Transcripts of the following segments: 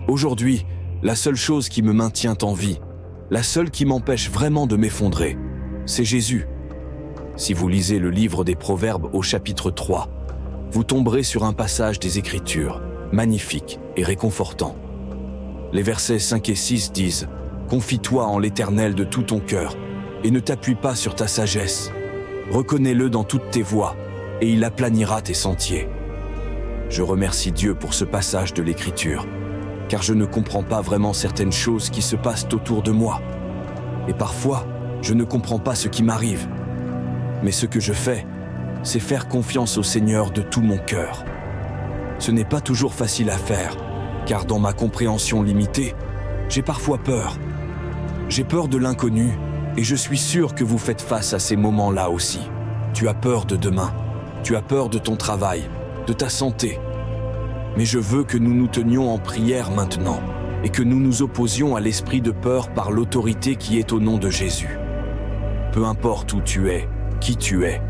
Aujourd'hui, la seule chose qui me maintient en vie, la seule qui m'empêche vraiment de m'effondrer, c'est Jésus. Si vous lisez le livre des Proverbes au chapitre 3, vous tomberez sur un passage des Écritures, magnifique et réconfortant. Les versets 5 et 6 disent « Confie-toi en l'Éternel de tout ton cœur, et ne t'appuie pas sur ta sagesse. Reconnais-le dans toutes tes voies, et il aplanira tes sentiers. » Je remercie Dieu pour ce passage de l'Écriture, car je ne comprends pas vraiment certaines choses qui se passent autour de moi. Et parfois, je ne comprends pas ce qui m'arrive. Mais ce que je fais, c'est faire confiance au Seigneur de tout mon cœur. Ce n'est pas toujours facile à faire, car dans ma compréhension limitée, j'ai parfois peur. J'ai peur de l'inconnu, et je suis sûr que vous faites face à ces moments-là aussi. Tu as peur de demain, tu as peur de ton travail, de ta santé. Mais je veux que nous nous tenions en prière maintenant, et que nous nous opposions à l'esprit de peur par l'autorité qui est au nom de Jésus. Peu importe où tu es, qui tu es,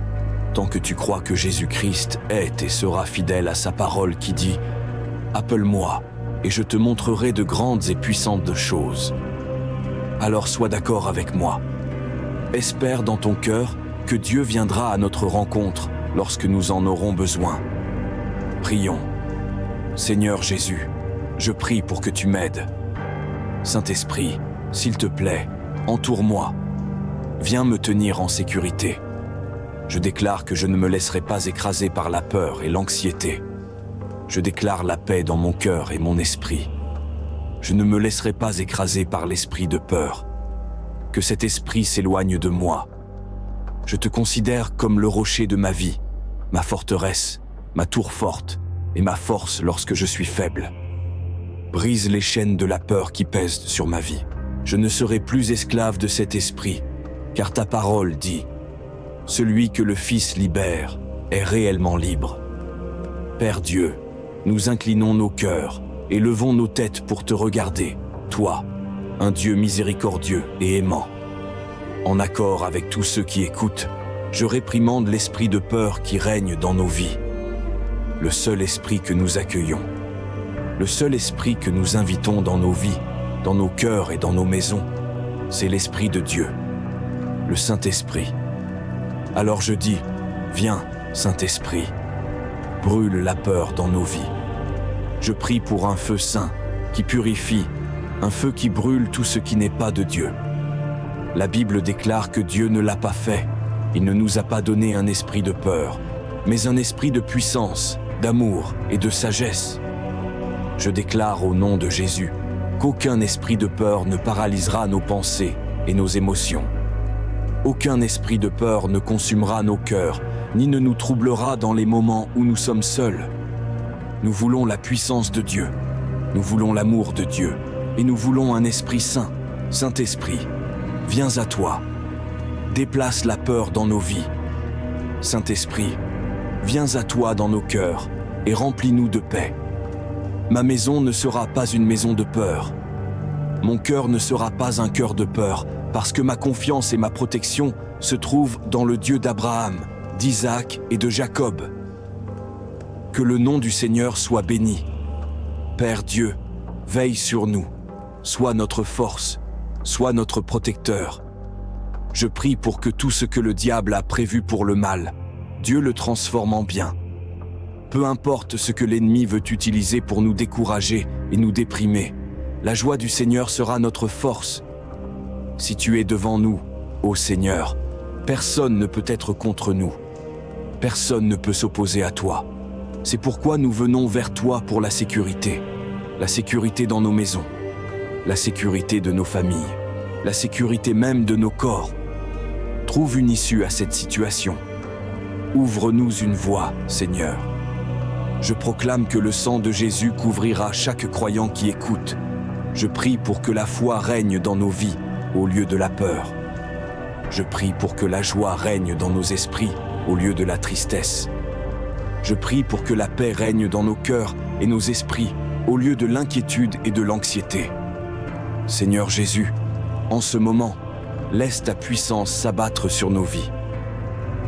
tant que tu crois que Jésus-Christ est et sera fidèle à sa parole qui dit « Appelle-moi, et je te montrerai de grandes et puissantes choses. » Alors sois d'accord avec moi. Espère dans ton cœur que Dieu viendra à notre rencontre lorsque nous en aurons besoin. Prions. Seigneur Jésus, je prie pour que tu m'aides. Saint-Esprit, s'il te plaît, entoure-moi. Viens me tenir en sécurité. Je déclare que je ne me laisserai pas écraser par la peur et l'anxiété. Je déclare la paix dans mon cœur et mon esprit. Je ne me laisserai pas écraser par l'esprit de peur. Que cet esprit s'éloigne de moi. Je te considère comme le rocher de ma vie, ma forteresse, ma tour forte et ma force lorsque je suis faible. Brise les chaînes de la peur qui pèsent sur ma vie. Je ne serai plus esclave de cet esprit, car ta parole dit « Celui que le Fils libère est réellement libre. » Père Dieu, nous inclinons nos cœurs et levons nos têtes pour te regarder, toi, un Dieu miséricordieux et aimant. En accord avec tous ceux qui écoutent, je réprimande l'esprit de peur qui règne dans nos vies. Le seul esprit que nous accueillons, le seul esprit que nous invitons dans nos vies, dans nos cœurs et dans nos maisons, c'est l'Esprit de Dieu, le Saint-Esprit. Alors je dis, viens, Saint-Esprit, brûle la peur dans nos vies. Je prie pour un feu saint qui purifie, un feu qui brûle tout ce qui n'est pas de Dieu. La Bible déclare que Dieu ne l'a pas fait. Il ne nous a pas donné un esprit de peur, mais un esprit de puissance, d'amour et de sagesse. Je déclare au nom de Jésus qu'aucun esprit de peur ne paralysera nos pensées et nos émotions. Aucun esprit de peur ne consumera nos cœurs, ni ne nous troublera dans les moments où nous sommes seuls. Nous voulons la puissance de Dieu, nous voulons l'amour de Dieu, et nous voulons un esprit saint, Saint-Esprit. Viens à toi, déplace la peur dans nos vies. Saint-Esprit, viens à toi dans nos cœurs et remplis-nous de paix. Ma maison ne sera pas une maison de peur. Mon cœur ne sera pas un cœur de peur, parce que ma confiance et ma protection se trouvent dans le Dieu d'Abraham, d'Isaac et de Jacob. Que le nom du Seigneur soit béni. Père Dieu, veille sur nous, sois notre force, sois notre protecteur. Je prie pour que tout ce que le diable a prévu pour le mal, Dieu le transforme en bien. Peu importe ce que l'ennemi veut utiliser pour nous décourager et nous déprimer, la joie du Seigneur sera notre force. Si tu es devant nous, ô Seigneur, personne ne peut être contre nous. Personne ne peut s'opposer à toi. C'est pourquoi nous venons vers toi pour la sécurité dans nos maisons, la sécurité de nos familles, la sécurité même de nos corps. Trouve une issue à cette situation. Ouvre-nous une voie, Seigneur. Je proclame que le sang de Jésus couvrira chaque croyant qui écoute. Je prie pour que la foi règne dans nos vies au lieu de la peur. Je prie pour que la joie règne dans nos esprits au lieu de la tristesse. Je prie pour que la paix règne dans nos cœurs et nos esprits au lieu de l'inquiétude et de l'anxiété. Seigneur Jésus, en ce moment, laisse ta puissance s'abattre sur nos vies.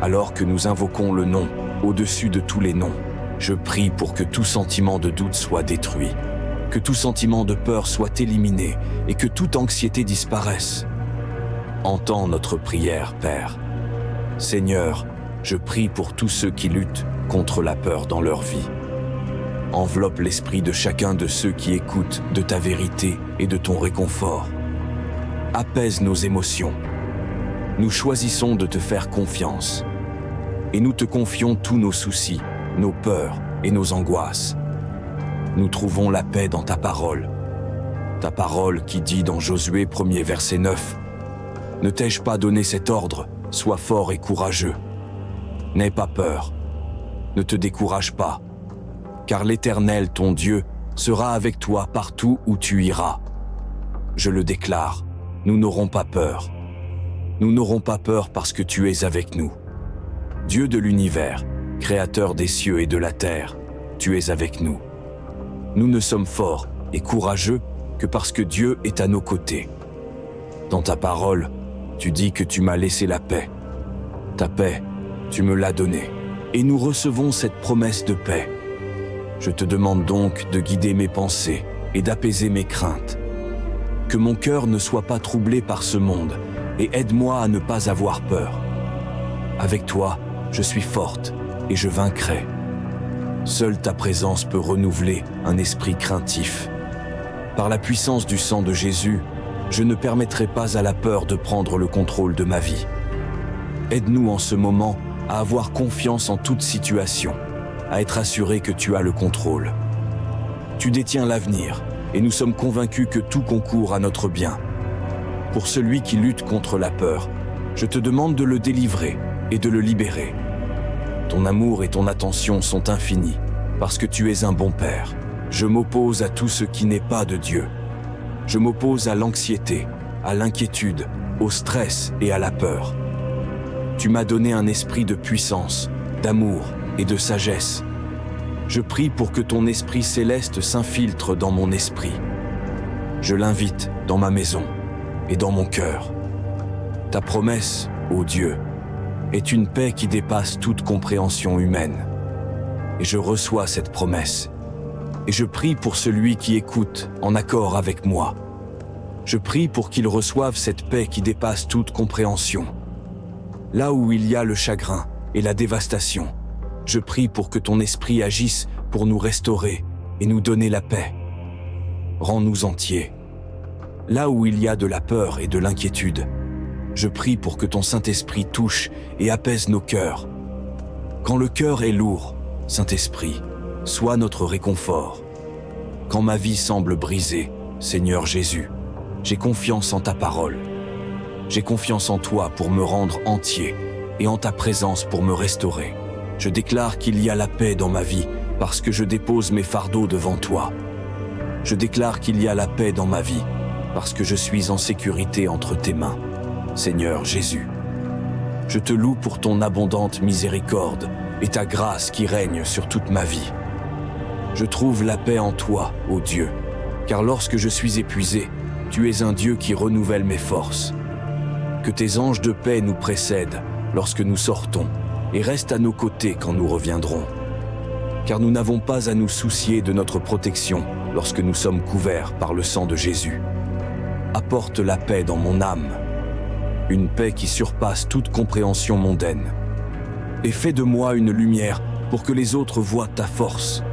Alors que nous invoquons le nom au-dessus de tous les noms, je prie pour que tout sentiment de doute soit détruit. que tout sentiment de peur soit éliminé et que toute anxiété disparaisse. Entends notre prière, Père. Seigneur, je prie pour tous ceux qui luttent contre la peur dans leur vie. Enveloppe l'esprit de chacun de ceux qui écoutent de ta vérité et de ton réconfort. Apaise nos émotions. Nous choisissons de te faire confiance. Et nous te confions tous nos soucis, nos peurs et nos angoisses. Nous trouvons la paix dans ta parole. Ta parole qui dit dans Josué 1er verset 9 : « Ne t'ai-je pas donné cet ordre ? Sois fort et courageux. N'aie pas peur. Ne te décourage pas. Car l'Éternel, ton Dieu, sera avec toi partout où tu iras. » Je le déclare, nous n'aurons pas peur. Nous n'aurons pas peur parce que tu es avec nous. Dieu de l'univers, créateur des cieux et de la terre, tu es avec nous. Nous ne sommes forts et courageux que parce que Dieu est à nos côtés. Dans ta parole, tu dis que tu m'as laissé la paix. Ta paix, tu me l'as donnée. Et nous recevons cette promesse de paix. Je te demande donc de guider mes pensées et d'apaiser mes craintes. Que mon cœur ne soit pas troublé par ce monde et aide-moi à ne pas avoir peur. Avec toi, je suis forte et je vaincrai. Seule ta présence peut renouveler un esprit craintif. Par la puissance du sang de Jésus, je ne permettrai pas à la peur de prendre le contrôle de ma vie. Aide-nous en ce moment à avoir confiance en toute situation, à être assuré que tu as le contrôle. Tu détiens l'avenir et nous sommes convaincus que tout concourt à notre bien. Pour celui qui lutte contre la peur, je te demande de le délivrer et de le libérer. Ton amour et ton attention sont infinis parce que tu es un bon Père. Je m'oppose à tout ce qui n'est pas de Dieu. Je m'oppose à l'anxiété, à l'inquiétude, au stress et à la peur. Tu m'as donné un esprit de puissance, d'amour et de sagesse. Je prie pour que ton esprit céleste s'infiltre dans mon esprit. Je l'invite dans ma maison et dans mon cœur. Ta promesse, ô Dieu, est une paix qui dépasse toute compréhension humaine. Et je reçois cette promesse. Et je prie pour celui qui écoute en accord avec moi. Je prie pour qu'il reçoive cette paix qui dépasse toute compréhension. Là où il y a le chagrin et la dévastation, je prie pour que ton esprit agisse pour nous restaurer et nous donner la paix. Rends-nous entiers. Là où il y a de la peur et de l'inquiétude, je prie pour que ton Saint-Esprit touche et apaise nos cœurs. Quand le cœur est lourd, Saint-Esprit, sois notre réconfort. Quand ma vie semble brisée, Seigneur Jésus, j'ai confiance en ta parole. J'ai confiance en toi pour me rendre entier et en ta présence pour me restaurer. Je déclare qu'il y a la paix dans ma vie parce que je dépose mes fardeaux devant toi. Je déclare qu'il y a la paix dans ma vie parce que je suis en sécurité entre tes mains. Seigneur Jésus, je te loue pour ton abondante miséricorde et ta grâce qui règne sur toute ma vie. Je trouve la paix en toi, ô Dieu, car lorsque je suis épuisé, tu es un Dieu qui renouvelle mes forces. Que tes anges de paix nous précèdent lorsque nous sortons et restent à nos côtés quand nous reviendrons. Car nous n'avons pas à nous soucier de notre protection lorsque nous sommes couverts par le sang de Jésus. Apporte la paix dans mon âme, une paix qui surpasse toute compréhension mondaine. Et fais de moi une lumière pour que les autres voient ta force.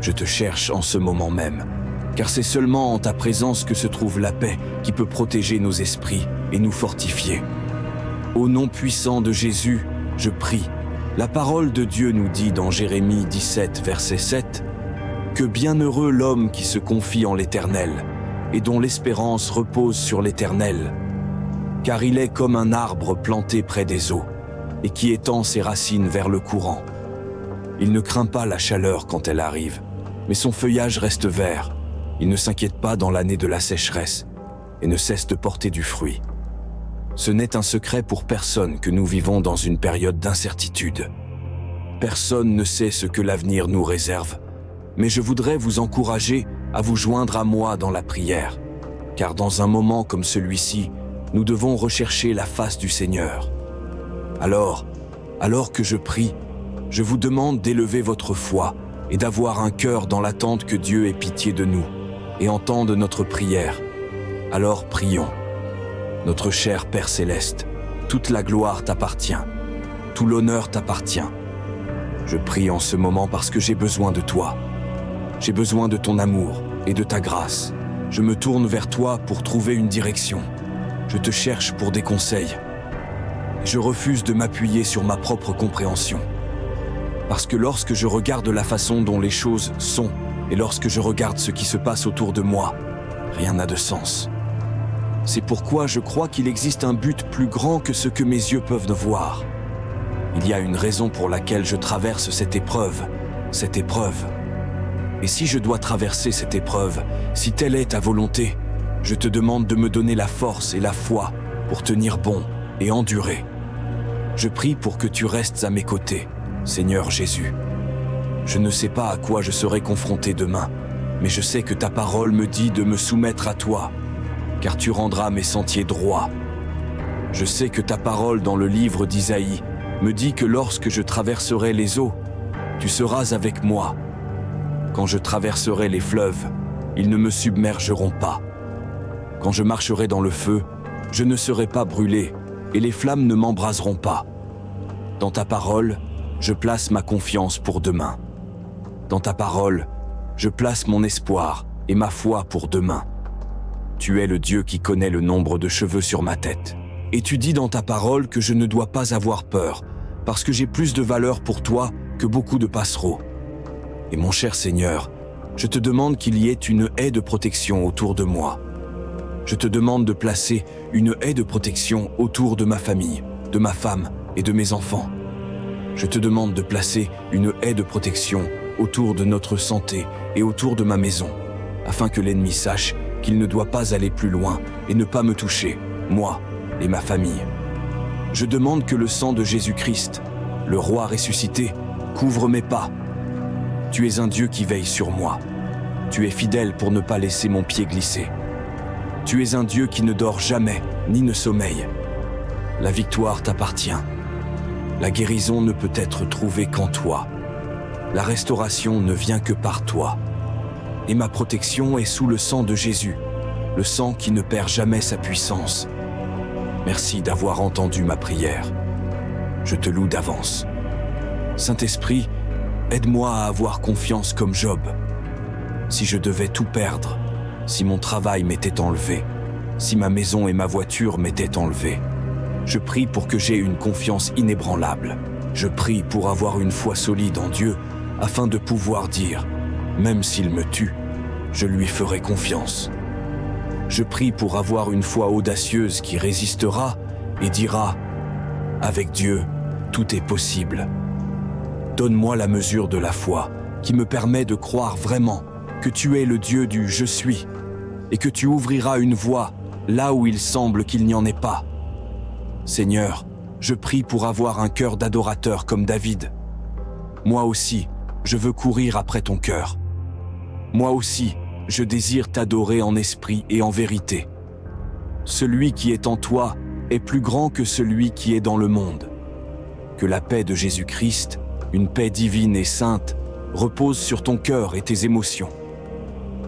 Je te cherche en ce moment même, car c'est seulement en ta présence que se trouve la paix qui peut protéger nos esprits et nous fortifier. Au nom puissant de Jésus, je prie. La parole de Dieu nous dit dans Jérémie 17, verset 7, « Que bienheureux l'homme qui se confie en l'Éternel et dont l'espérance repose sur l'Éternel, car il est comme un arbre planté près des eaux et qui étend ses racines vers le courant. Il ne craint pas la chaleur quand elle arrive, mais son feuillage reste vert. Il ne s'inquiète pas dans l'année de la sécheresse et ne cesse de porter du fruit. » Ce n'est un secret pour personne que nous vivons dans une période d'incertitude. Personne ne sait ce que l'avenir nous réserve, mais je voudrais vous encourager à vous joindre à moi dans la prière, car dans un moment comme celui-ci, nous devons rechercher la face du Seigneur. Alors que je prie, je vous demande d'élever votre foi et d'avoir un cœur dans l'attente que Dieu ait pitié de nous. et entende notre prière. Alors prions. Notre cher Père céleste, toute la gloire t'appartient, tout l'honneur t'appartient. Je prie en ce moment parce que j'ai besoin de toi. J'ai besoin de ton amour et de ta grâce. Je me tourne vers toi pour trouver une direction. Je te cherche pour des conseils. Je refuse de m'appuyer sur ma propre compréhension. Parce que lorsque je regarde la façon dont les choses sont, et lorsque je regarde ce qui se passe autour de moi, rien n'a de sens. C'est pourquoi je crois qu'il existe un but plus grand que ce que mes yeux peuvent voir. Il y a une raison pour laquelle je traverse cette épreuve. Et si je dois traverser cette épreuve, si telle est ta volonté, je te demande de me donner la force et la foi pour tenir bon et endurer. Je prie pour que tu restes à mes côtés, Seigneur Jésus. Je ne sais pas à quoi je serai confronté demain, mais je sais que ta parole me dit de me soumettre à toi, car tu rendras mes sentiers droits. Je sais que ta parole dans le livre d'Isaïe me dit que lorsque je traverserai les eaux, tu seras avec moi. Quand je traverserai les fleuves, ils ne me submergeront pas. Quand je marcherai dans le feu, je ne serai pas brûlé, et les flammes ne m'embraseront pas. Dans ta parole, je place ma confiance pour demain. Dans ta parole, je place mon espoir et ma foi pour demain. Tu es le Dieu qui connaît le nombre de cheveux sur ma tête. Et tu dis dans ta parole que je ne dois pas avoir peur, parce que j'ai plus de valeur pour toi que beaucoup de passereaux. Et mon cher Seigneur, je te demande qu'il y ait une haie de protection autour de moi. Je te demande de placer une haie de protection autour de ma famille, de ma femme et de mes enfants. Je te demande de placer une haie de protection autour de notre santé et autour de ma maison, afin que l'ennemi sache qu'il ne doit pas aller plus loin et ne pas me toucher, moi et ma famille. Je demande que le sang de Jésus-Christ, le roi ressuscité, couvre mes pas. Tu es un Dieu qui veille sur moi. Tu es fidèle pour ne pas laisser mon pied glisser. Tu es un Dieu qui ne dort jamais, ni ne sommeille. La victoire t'appartient. La guérison ne peut être trouvée qu'en toi. La restauration ne vient que par toi. Et ma protection est sous le sang de Jésus, le sang qui ne perd jamais sa puissance. Merci d'avoir entendu ma prière. Je te loue d'avance. Saint-Esprit, aide-moi à avoir confiance comme Job. Si je devais tout perdre, si mon travail m'était enlevé, si ma maison et ma voiture m'étaient enlevées, je prie pour que j'aie une confiance inébranlable. Je prie pour avoir une foi solide en Dieu, afin de pouvoir dire, même s'il me tue, je lui ferai confiance. Je prie pour avoir une foi audacieuse qui résistera et dira, avec Dieu, tout est possible. Donne-moi la mesure de la foi qui me permet de croire vraiment que tu es le Dieu du « je suis » et que tu ouvriras une voie là où il semble qu'il n'y en ait pas. Seigneur, je prie pour avoir un cœur d'adorateur comme David. Moi aussi, je veux courir après ton cœur. Moi aussi, je désire t'adorer en esprit et en vérité. Celui qui est en toi est plus grand que celui qui est dans le monde. Que la paix de Jésus-Christ, une paix divine et sainte, repose sur ton cœur et tes émotions.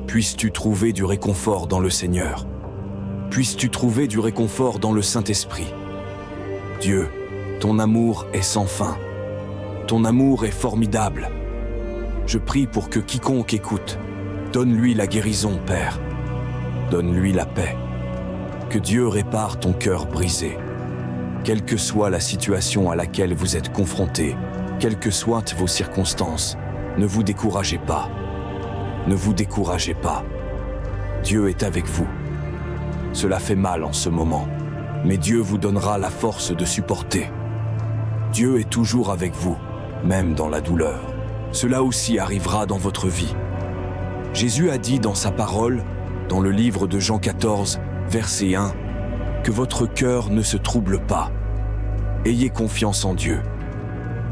Puisses-tu trouver du réconfort dans le Seigneur. Puisses-tu trouver du réconfort dans le Saint-Esprit. Dieu, ton amour est sans fin. Ton amour est formidable. Je prie pour que quiconque écoute, donne-lui la guérison, Père. Donne-lui la paix. Que Dieu répare ton cœur brisé. Quelle que soit la situation à laquelle vous êtes confrontés, quelles que soient vos circonstances, ne vous découragez pas. Ne vous découragez pas. Dieu est avec vous. Cela fait mal en ce moment, mais Dieu vous donnera la force de supporter. Dieu est toujours avec vous, même dans la douleur. Cela aussi arrivera dans votre vie. Jésus a dit dans sa parole, dans le livre de Jean 14, verset 1, que votre cœur ne se trouble pas. Ayez confiance en Dieu.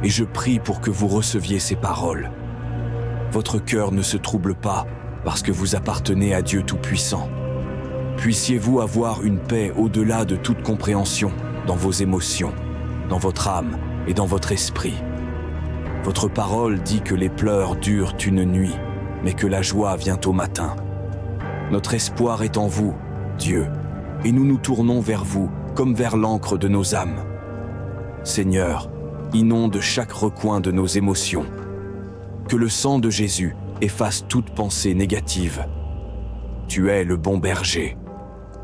Et je prie pour que vous receviez ces paroles. Votre cœur ne se trouble pas parce que vous appartenez à Dieu Tout-Puissant. Puissiez-vous avoir une paix au-delà de toute compréhension dans vos émotions, dans votre âme et dans votre esprit. Votre parole dit que les pleurs durent une nuit, mais que la joie vient au matin. Notre espoir est en vous, Dieu, et nous nous tournons vers vous comme vers l'encre de nos âmes. Seigneur, inonde chaque recoin de nos émotions. Que le sang de Jésus efface toute pensée négative. Tu es le bon berger.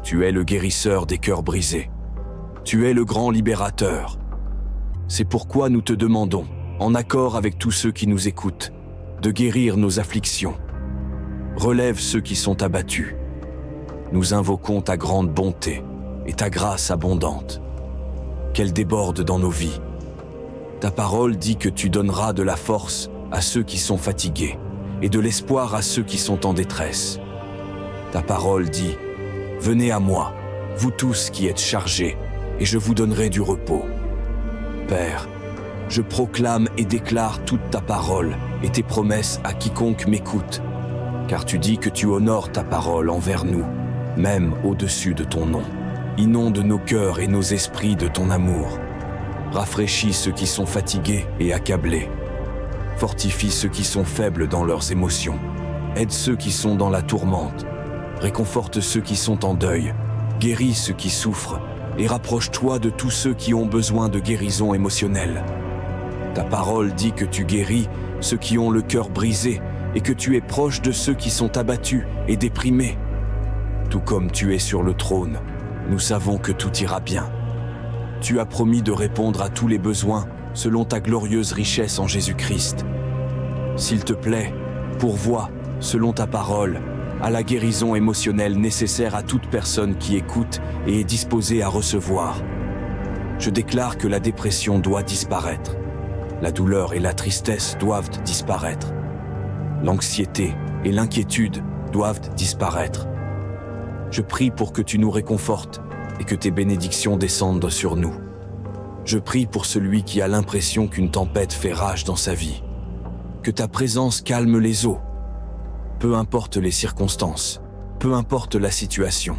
Tu es le guérisseur des cœurs brisés. Tu es le grand libérateur. C'est pourquoi nous te demandons, en accord avec tous ceux qui nous écoutent, de guérir nos afflictions. Relève ceux qui sont abattus. Nous invoquons ta grande bonté et ta grâce abondante. Qu'elle déborde dans nos vies. Ta parole dit que tu donneras de la force à ceux qui sont fatigués et de l'espoir à ceux qui sont en détresse. Ta parole dit, « Venez à moi, vous tous qui êtes chargés, et je vous donnerai du repos. » Père, je proclame et déclare toute ta parole et tes promesses à quiconque m'écoute, car tu dis que tu honores ta parole envers nous, même au-dessus de ton nom. Inonde nos cœurs et nos esprits de ton amour. Rafraîchis ceux qui sont fatigués et accablés. Fortifie ceux qui sont faibles dans leurs émotions. Aide ceux qui sont dans la tourmente. Réconforte ceux qui sont en deuil. Guéris ceux qui souffrent et rapproche-toi de tous ceux qui ont besoin de guérison émotionnelle. Ta parole dit que tu guéris ceux qui ont le cœur brisé et que tu es proche de ceux qui sont abattus et déprimés. Tout comme tu es sur le trône, nous savons que tout ira bien. Tu as promis de répondre à tous les besoins selon ta glorieuse richesse en Jésus-Christ. S'il te plaît, pourvois, selon ta parole, à la guérison émotionnelle nécessaire à toute personne qui écoute et est disposée à recevoir. Je déclare que la dépression doit disparaître. La douleur et la tristesse doivent disparaître. L'anxiété et l'inquiétude doivent disparaître. Je prie pour que tu nous réconfortes et que tes bénédictions descendent sur nous. Je prie pour celui qui a l'impression qu'une tempête fait rage dans sa vie. Que ta présence calme les eaux. Peu importe les circonstances, peu importe la situation,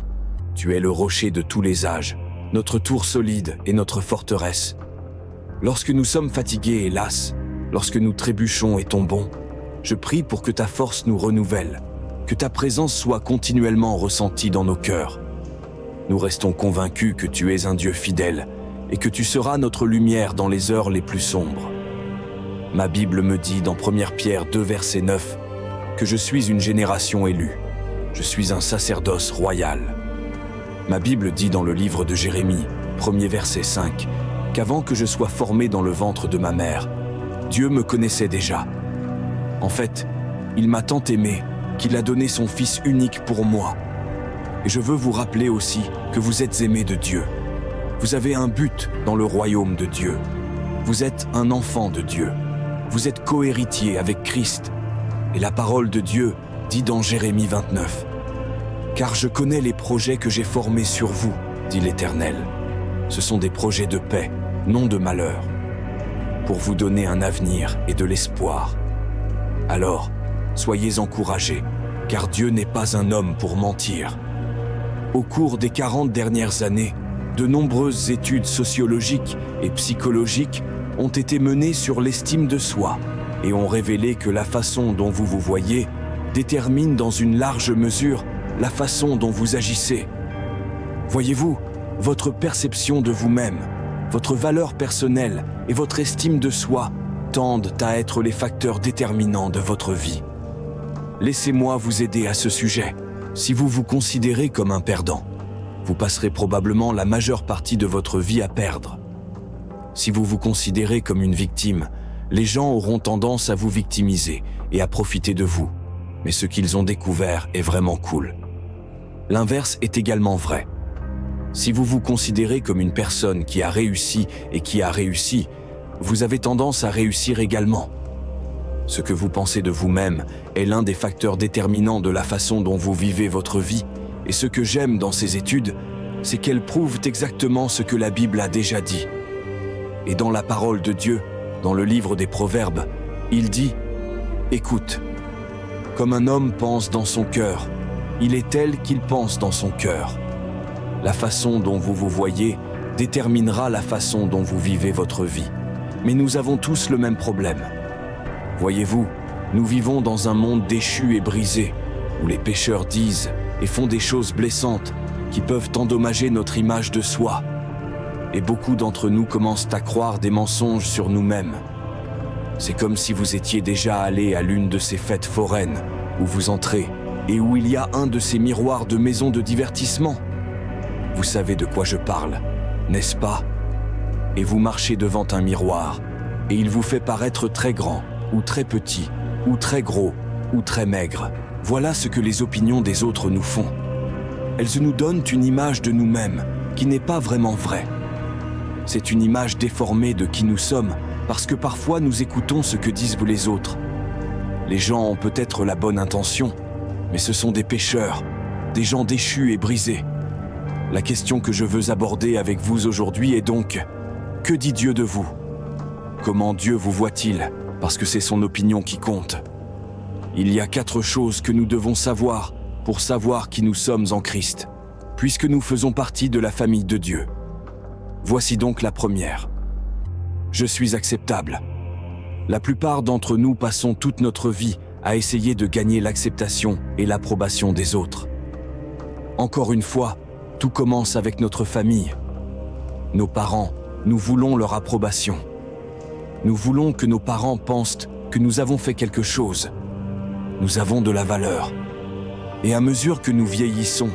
tu es le rocher de tous les âges, notre tour solide et notre forteresse. Lorsque nous sommes fatigués et lasses, lorsque nous trébuchons et tombons, je prie pour que ta force nous renouvelle, que ta présence soit continuellement ressentie dans nos cœurs. Nous restons convaincus que tu es un Dieu fidèle et que tu seras notre lumière dans les heures les plus sombres. Ma Bible me dit dans 1 Pierre 2, verset 9, que je suis une génération élue. Je suis un sacerdoce royal. Ma Bible dit dans le livre de Jérémie, 1er verset 5, qu'avant que je sois formé dans le ventre de ma mère, Dieu me connaissait déjà. En fait, il m'a tant aimé qu'il a donné son Fils unique pour moi. Et je veux vous rappeler aussi que vous êtes aimés de Dieu. Vous avez un but dans le royaume de Dieu. Vous êtes un enfant de Dieu. Vous êtes cohéritier avec Christ. Et la parole de Dieu dit dans Jérémie 29, « Car je connais les projets que j'ai formés sur vous, dit l'Éternel. Ce sont des projets de paix, non de malheur, pour vous donner un avenir et de l'espoir. Alors, soyez encouragés, car Dieu n'est pas un homme pour mentir. » Au cours des 40 dernières années, de nombreuses études sociologiques et psychologiques ont été menées sur l'estime de soi et ont révélé que la façon dont vous vous voyez détermine dans une large mesure la façon dont vous agissez. Voyez-vous, votre perception de vous-même, votre valeur personnelle et votre estime de soi tendent à être les facteurs déterminants de votre vie. Laissez-moi vous aider à ce sujet. Si vous vous considérez comme un perdant, vous passerez probablement la majeure partie de votre vie à perdre. Si vous vous considérez comme une victime, les gens auront tendance à vous victimiser et à profiter de vous. Mais ce qu'ils ont découvert est vraiment cool. L'inverse est également vrai. Si vous vous considérez comme une personne qui a réussi et qui a réussi, vous avez tendance à réussir également. Ce que vous pensez de vous-même est l'un des facteurs déterminants de la façon dont vous vivez votre vie, et ce que j'aime dans ces études, c'est qu'elles prouvent exactement ce que la Bible a déjà dit. Et dans la parole de Dieu, dans le livre des Proverbes, il dit « Écoute, comme un homme pense dans son cœur, il est tel qu'il pense dans son cœur. » La façon dont vous vous voyez déterminera la façon dont vous vivez votre vie. Mais nous avons tous le même problème. Voyez-vous, nous vivons dans un monde déchu et brisé, où les pécheurs disent et font des choses blessantes qui peuvent endommager notre image de soi. Et beaucoup d'entre nous commencent à croire des mensonges sur nous-mêmes. C'est comme si vous étiez déjà allé à l'une de ces fêtes foraines où vous entrez et où il y a un de ces miroirs de maisons de divertissement. Vous savez de quoi je parle, n'est-ce pas? Et vous marchez devant un miroir et il vous fait paraître très grand ou très petit ou très gros ou très maigre. Voilà ce que les opinions des autres nous font. Elles nous donnent une image de nous-mêmes qui n'est pas vraiment vraie. C'est une image déformée de qui nous sommes parce que parfois nous écoutons ce que disent les autres. Les gens ont peut-être la bonne intention, mais ce sont des pécheurs, des gens déchus et brisés. La question que je veux aborder avec vous aujourd'hui est donc, que dit Dieu de vous? Comment Dieu vous voit-il? Parce que c'est son opinion qui compte. Il y a 4 choses que nous devons savoir pour savoir qui nous sommes en Christ, puisque nous faisons partie de la famille de Dieu. Voici donc la première. Je suis acceptable. La plupart d'entre nous passons toute notre vie à essayer de gagner l'acceptation et l'approbation des autres. Encore une fois, tout commence avec notre famille. Nos parents, nous voulons leur approbation. Nous voulons que nos parents pensent que nous avons fait quelque chose. Nous avons de la valeur. Et à mesure que nous vieillissons,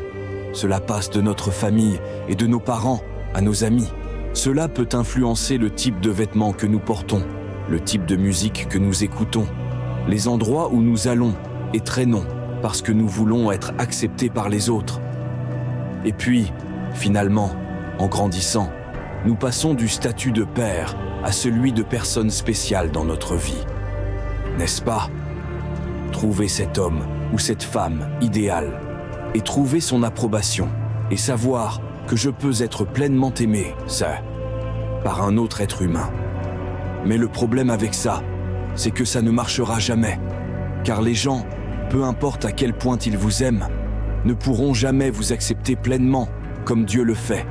cela passe de notre famille et de nos parents à nos amis. Cela peut influencer le type de vêtements que nous portons, le type de musique que nous écoutons, les endroits où nous allons et traînons parce que nous voulons être acceptés par les autres. Et puis, finalement, en grandissant, nous passons du statut de père à celui de personne spéciale dans notre vie. N'est-ce pas? Trouver cet homme ou cette femme idéale et trouver son approbation et savoir que je peux être pleinement aimé, ça, par un autre être humain. Mais le problème avec ça, c'est que ça ne marchera jamais, car les gens, peu importe à quel point ils vous aiment, ne pourront jamais vous accepter pleinement comme Dieu le fait.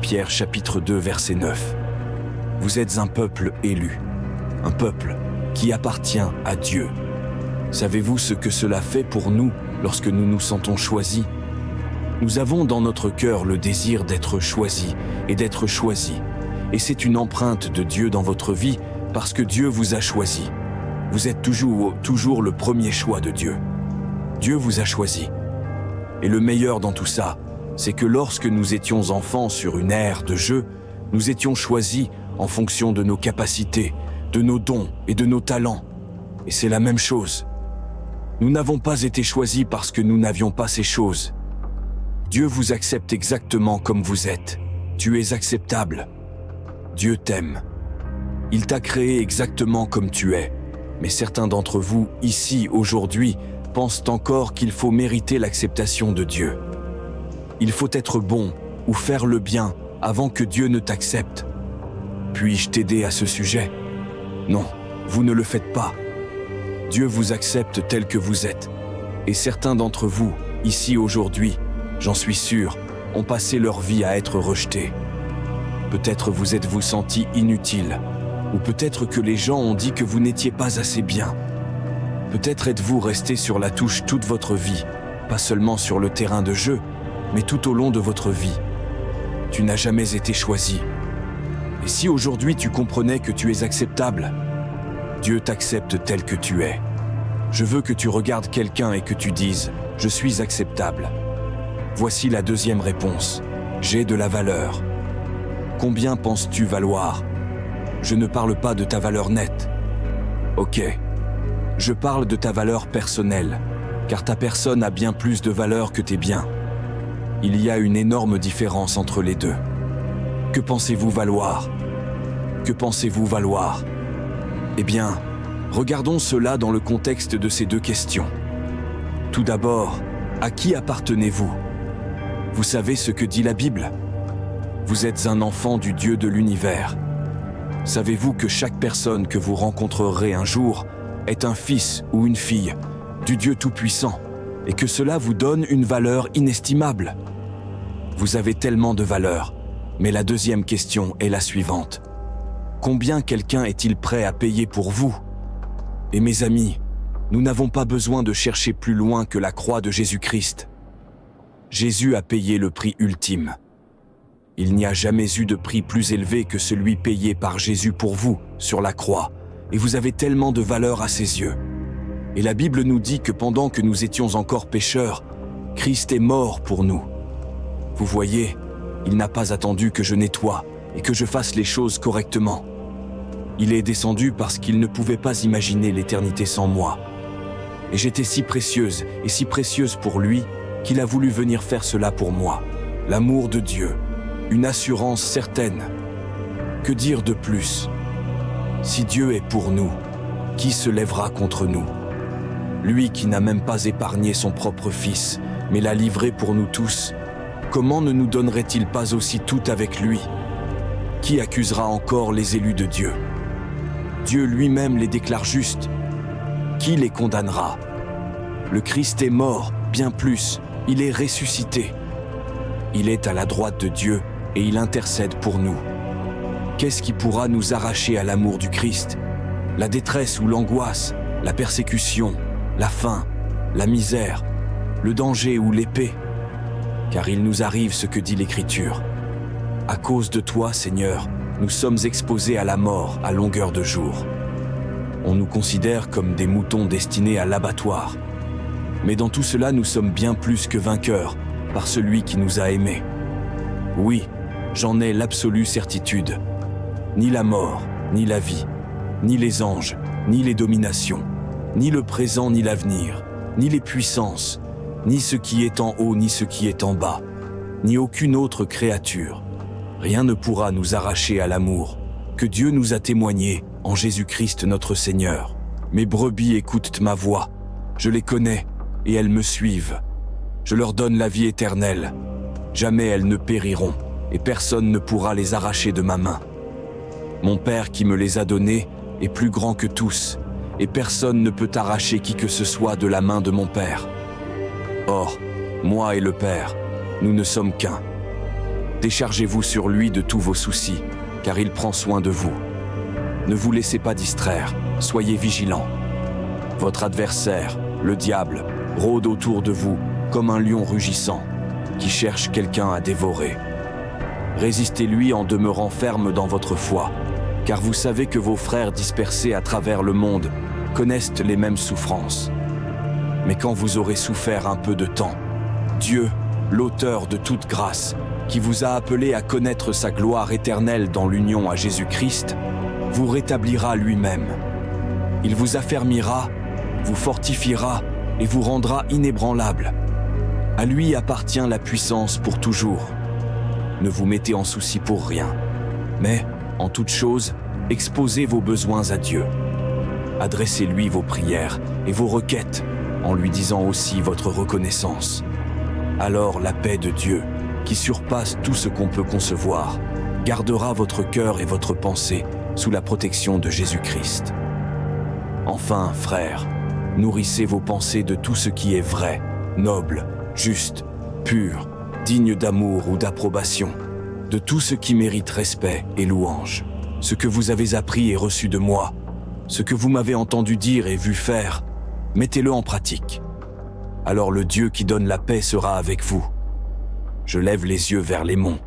Pierre chapitre 2 verset 9. Vous êtes un peuple élu, un peuple qui appartient à Dieu. Savez-vous ce que cela fait pour nous lorsque nous nous sentons choisis? Nous avons dans notre cœur le désir d'être choisis et d'être choisis. Et c'est une empreinte de Dieu dans votre vie parce que Dieu vous a choisi. Vous êtes toujours le premier choix de Dieu. Dieu vous a choisi. Et le meilleur dans tout ça, c'est que lorsque nous étions enfants sur une aire de jeu, nous étions choisis en fonction de nos capacités, de nos dons et de nos talents. Et c'est la même chose. Nous n'avons pas été choisis parce que nous n'avions pas ces choses. Dieu vous accepte exactement comme vous êtes. Tu es acceptable. Dieu t'aime. Il t'a créé exactement comme tu es. Mais certains d'entre vous, ici, aujourd'hui, pensent encore qu'il faut mériter l'acceptation de Dieu. Il faut être bon ou faire le bien avant que Dieu ne t'accepte. Puis-je t'aider à ce sujet? Non, vous ne le faites pas. Dieu vous accepte tel que vous êtes. Et certains d'entre vous, ici aujourd'hui, j'en suis sûr, ont passé leur vie à être rejetés. Peut-être vous êtes-vous senti inutile, ou peut-être que les gens ont dit que vous n'étiez pas assez bien. Peut-être êtes-vous resté sur la touche toute votre vie, pas seulement sur le terrain de jeu, mais tout au long de votre vie. Tu n'as jamais été choisi. Et si aujourd'hui tu comprenais que tu es acceptable, Dieu t'accepte tel que tu es. Je veux que tu regardes quelqu'un et que tu dises « Je suis acceptable ». Voici la deuxième réponse. J'ai de la valeur. Combien penses-tu valoir? Je ne parle pas de ta valeur nette. Ok. Je parle de ta valeur personnelle, car ta personne a bien plus de valeur que tes biens. Il y a une énorme différence entre les deux. Que pensez-vous valoir? Que pensez-vous valoir? Eh bien, regardons cela dans le contexte de ces deux questions. Tout d'abord, à qui appartenez-vous? Vous savez ce que dit la Bible? Vous êtes un enfant du Dieu de l'univers. Savez-vous que chaque personne que vous rencontrerez un jour est un fils ou une fille du Dieu Tout-Puissant et que cela vous donne une valeur inestimable? Vous avez tellement de valeur, mais la deuxième question est la suivante. Combien quelqu'un est-il prêt à payer pour vous? Et mes amis, nous n'avons pas besoin de chercher plus loin que la croix de Jésus-Christ. Jésus a payé le prix ultime. Il n'y a jamais eu de prix plus élevé que celui payé par Jésus pour vous, sur la croix, et vous avez tellement de valeur à ses yeux. Et la Bible nous dit que pendant que nous étions encore pécheurs, Christ est mort pour nous. Vous voyez, il n'a pas attendu que je nettoie et que je fasse les choses correctement. Il est descendu parce qu'il ne pouvait pas imaginer l'éternité sans moi. Et j'étais si précieuse et si précieuse pour lui qu'il a voulu venir faire cela pour moi. L'amour de Dieu, une assurance certaine. Que dire de plus? Si Dieu est pour nous, qui se lèvera contre nous? Lui qui n'a même pas épargné son propre Fils, mais l'a livré pour nous tous, comment ne nous donnerait-il pas aussi tout avec lui? Qui accusera encore les élus de Dieu? Dieu lui-même les déclare justes. Qui les condamnera? Le Christ est mort, bien plus, il est ressuscité. Il est à la droite de Dieu et il intercède pour nous. Qu'est-ce qui pourra nous arracher à l'amour du Christ? La détresse ou l'angoisse, la persécution, la faim, la misère, le danger ou l'épée? Car il nous arrive ce que dit l'Écriture. À cause de toi, Seigneur, nous sommes exposés à la mort à longueur de jour. On nous considère comme des moutons destinés à l'abattoir. Mais dans tout cela, nous sommes bien plus que vainqueurs par celui qui nous a aimés. Oui, j'en ai l'absolue certitude. Ni la mort, ni la vie, ni les anges, ni les dominations, ni le présent, ni l'avenir, ni les puissances, ni ce qui est en haut, ni ce qui est en bas, ni aucune autre créature. Rien ne pourra nous arracher à l'amour que Dieu nous a témoigné en Jésus-Christ notre Seigneur. Mes brebis écoutent ma voix, je les connais et elles me suivent. Je leur donne la vie éternelle. Jamais elles ne périront et personne ne pourra les arracher de ma main. Mon Père qui me les a donnés est plus grand que tous et personne ne peut arracher qui que ce soit de la main de mon Père. Or, moi et le Père, nous ne sommes qu'un. Déchargez-vous sur lui de tous vos soucis, car il prend soin de vous. Ne vous laissez pas distraire, soyez vigilants. Votre adversaire, le diable, rôde autour de vous comme un lion rugissant, qui cherche quelqu'un à dévorer. Résistez-lui en demeurant ferme dans votre foi, car vous savez que vos frères dispersés à travers le monde connaissent les mêmes souffrances. Mais quand vous aurez souffert un peu de temps, Dieu, l'auteur de toute grâce, qui vous a appelé à connaître sa gloire éternelle dans l'union à Jésus-Christ, vous rétablira lui-même. Il vous affermira, vous fortifiera et vous rendra inébranlable. À lui appartient la puissance pour toujours. Ne vous mettez en souci pour rien, mais, en toute chose, exposez vos besoins à Dieu. Adressez-lui vos prières et vos requêtes, en lui disant aussi votre reconnaissance. Alors la paix de Dieu, qui surpasse tout ce qu'on peut concevoir, gardera votre cœur et votre pensée sous la protection de Jésus-Christ. Enfin, frères, nourrissez vos pensées de tout ce qui est vrai, noble, juste, pur, digne d'amour ou d'approbation, de tout ce qui mérite respect et louange. Ce que vous avez appris et reçu de moi, ce que vous m'avez entendu dire et vu faire, mettez-le en pratique. Alors le Dieu qui donne la paix sera avec vous. Je lève les yeux vers les monts.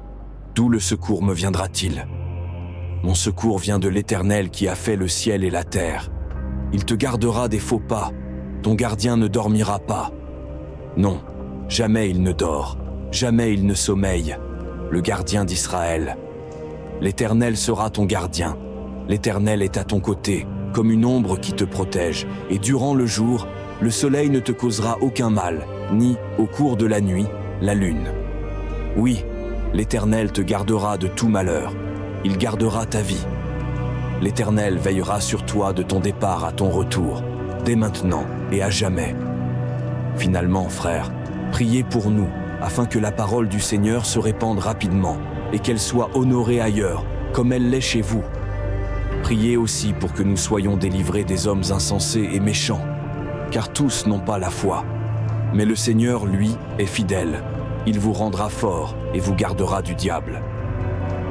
D'où le secours me viendra-t-il? Mon secours vient de l'Éternel qui a fait le ciel et la terre. Il te gardera des faux pas. Ton gardien ne dormira pas. Non, jamais il ne dort, jamais il ne sommeille. Le gardien d'Israël. L'Éternel sera ton gardien. L'Éternel est à ton côté, comme une ombre qui te protège. Et durant le jour, le soleil ne te causera aucun mal, ni, au cours de la nuit, la lune. Oui, l'Éternel te gardera de tout malheur. Il gardera ta vie. L'Éternel veillera sur toi de ton départ à ton retour, dès maintenant et à jamais. Finalement, frères, priez pour nous, afin que la parole du Seigneur se répande rapidement et qu'elle soit honorée ailleurs, comme elle l'est chez vous. Priez aussi pour que nous soyons délivrés des hommes insensés et méchants, car tous n'ont pas la foi. Mais le Seigneur, lui, est fidèle. Il vous rendra fort et vous gardera du diable.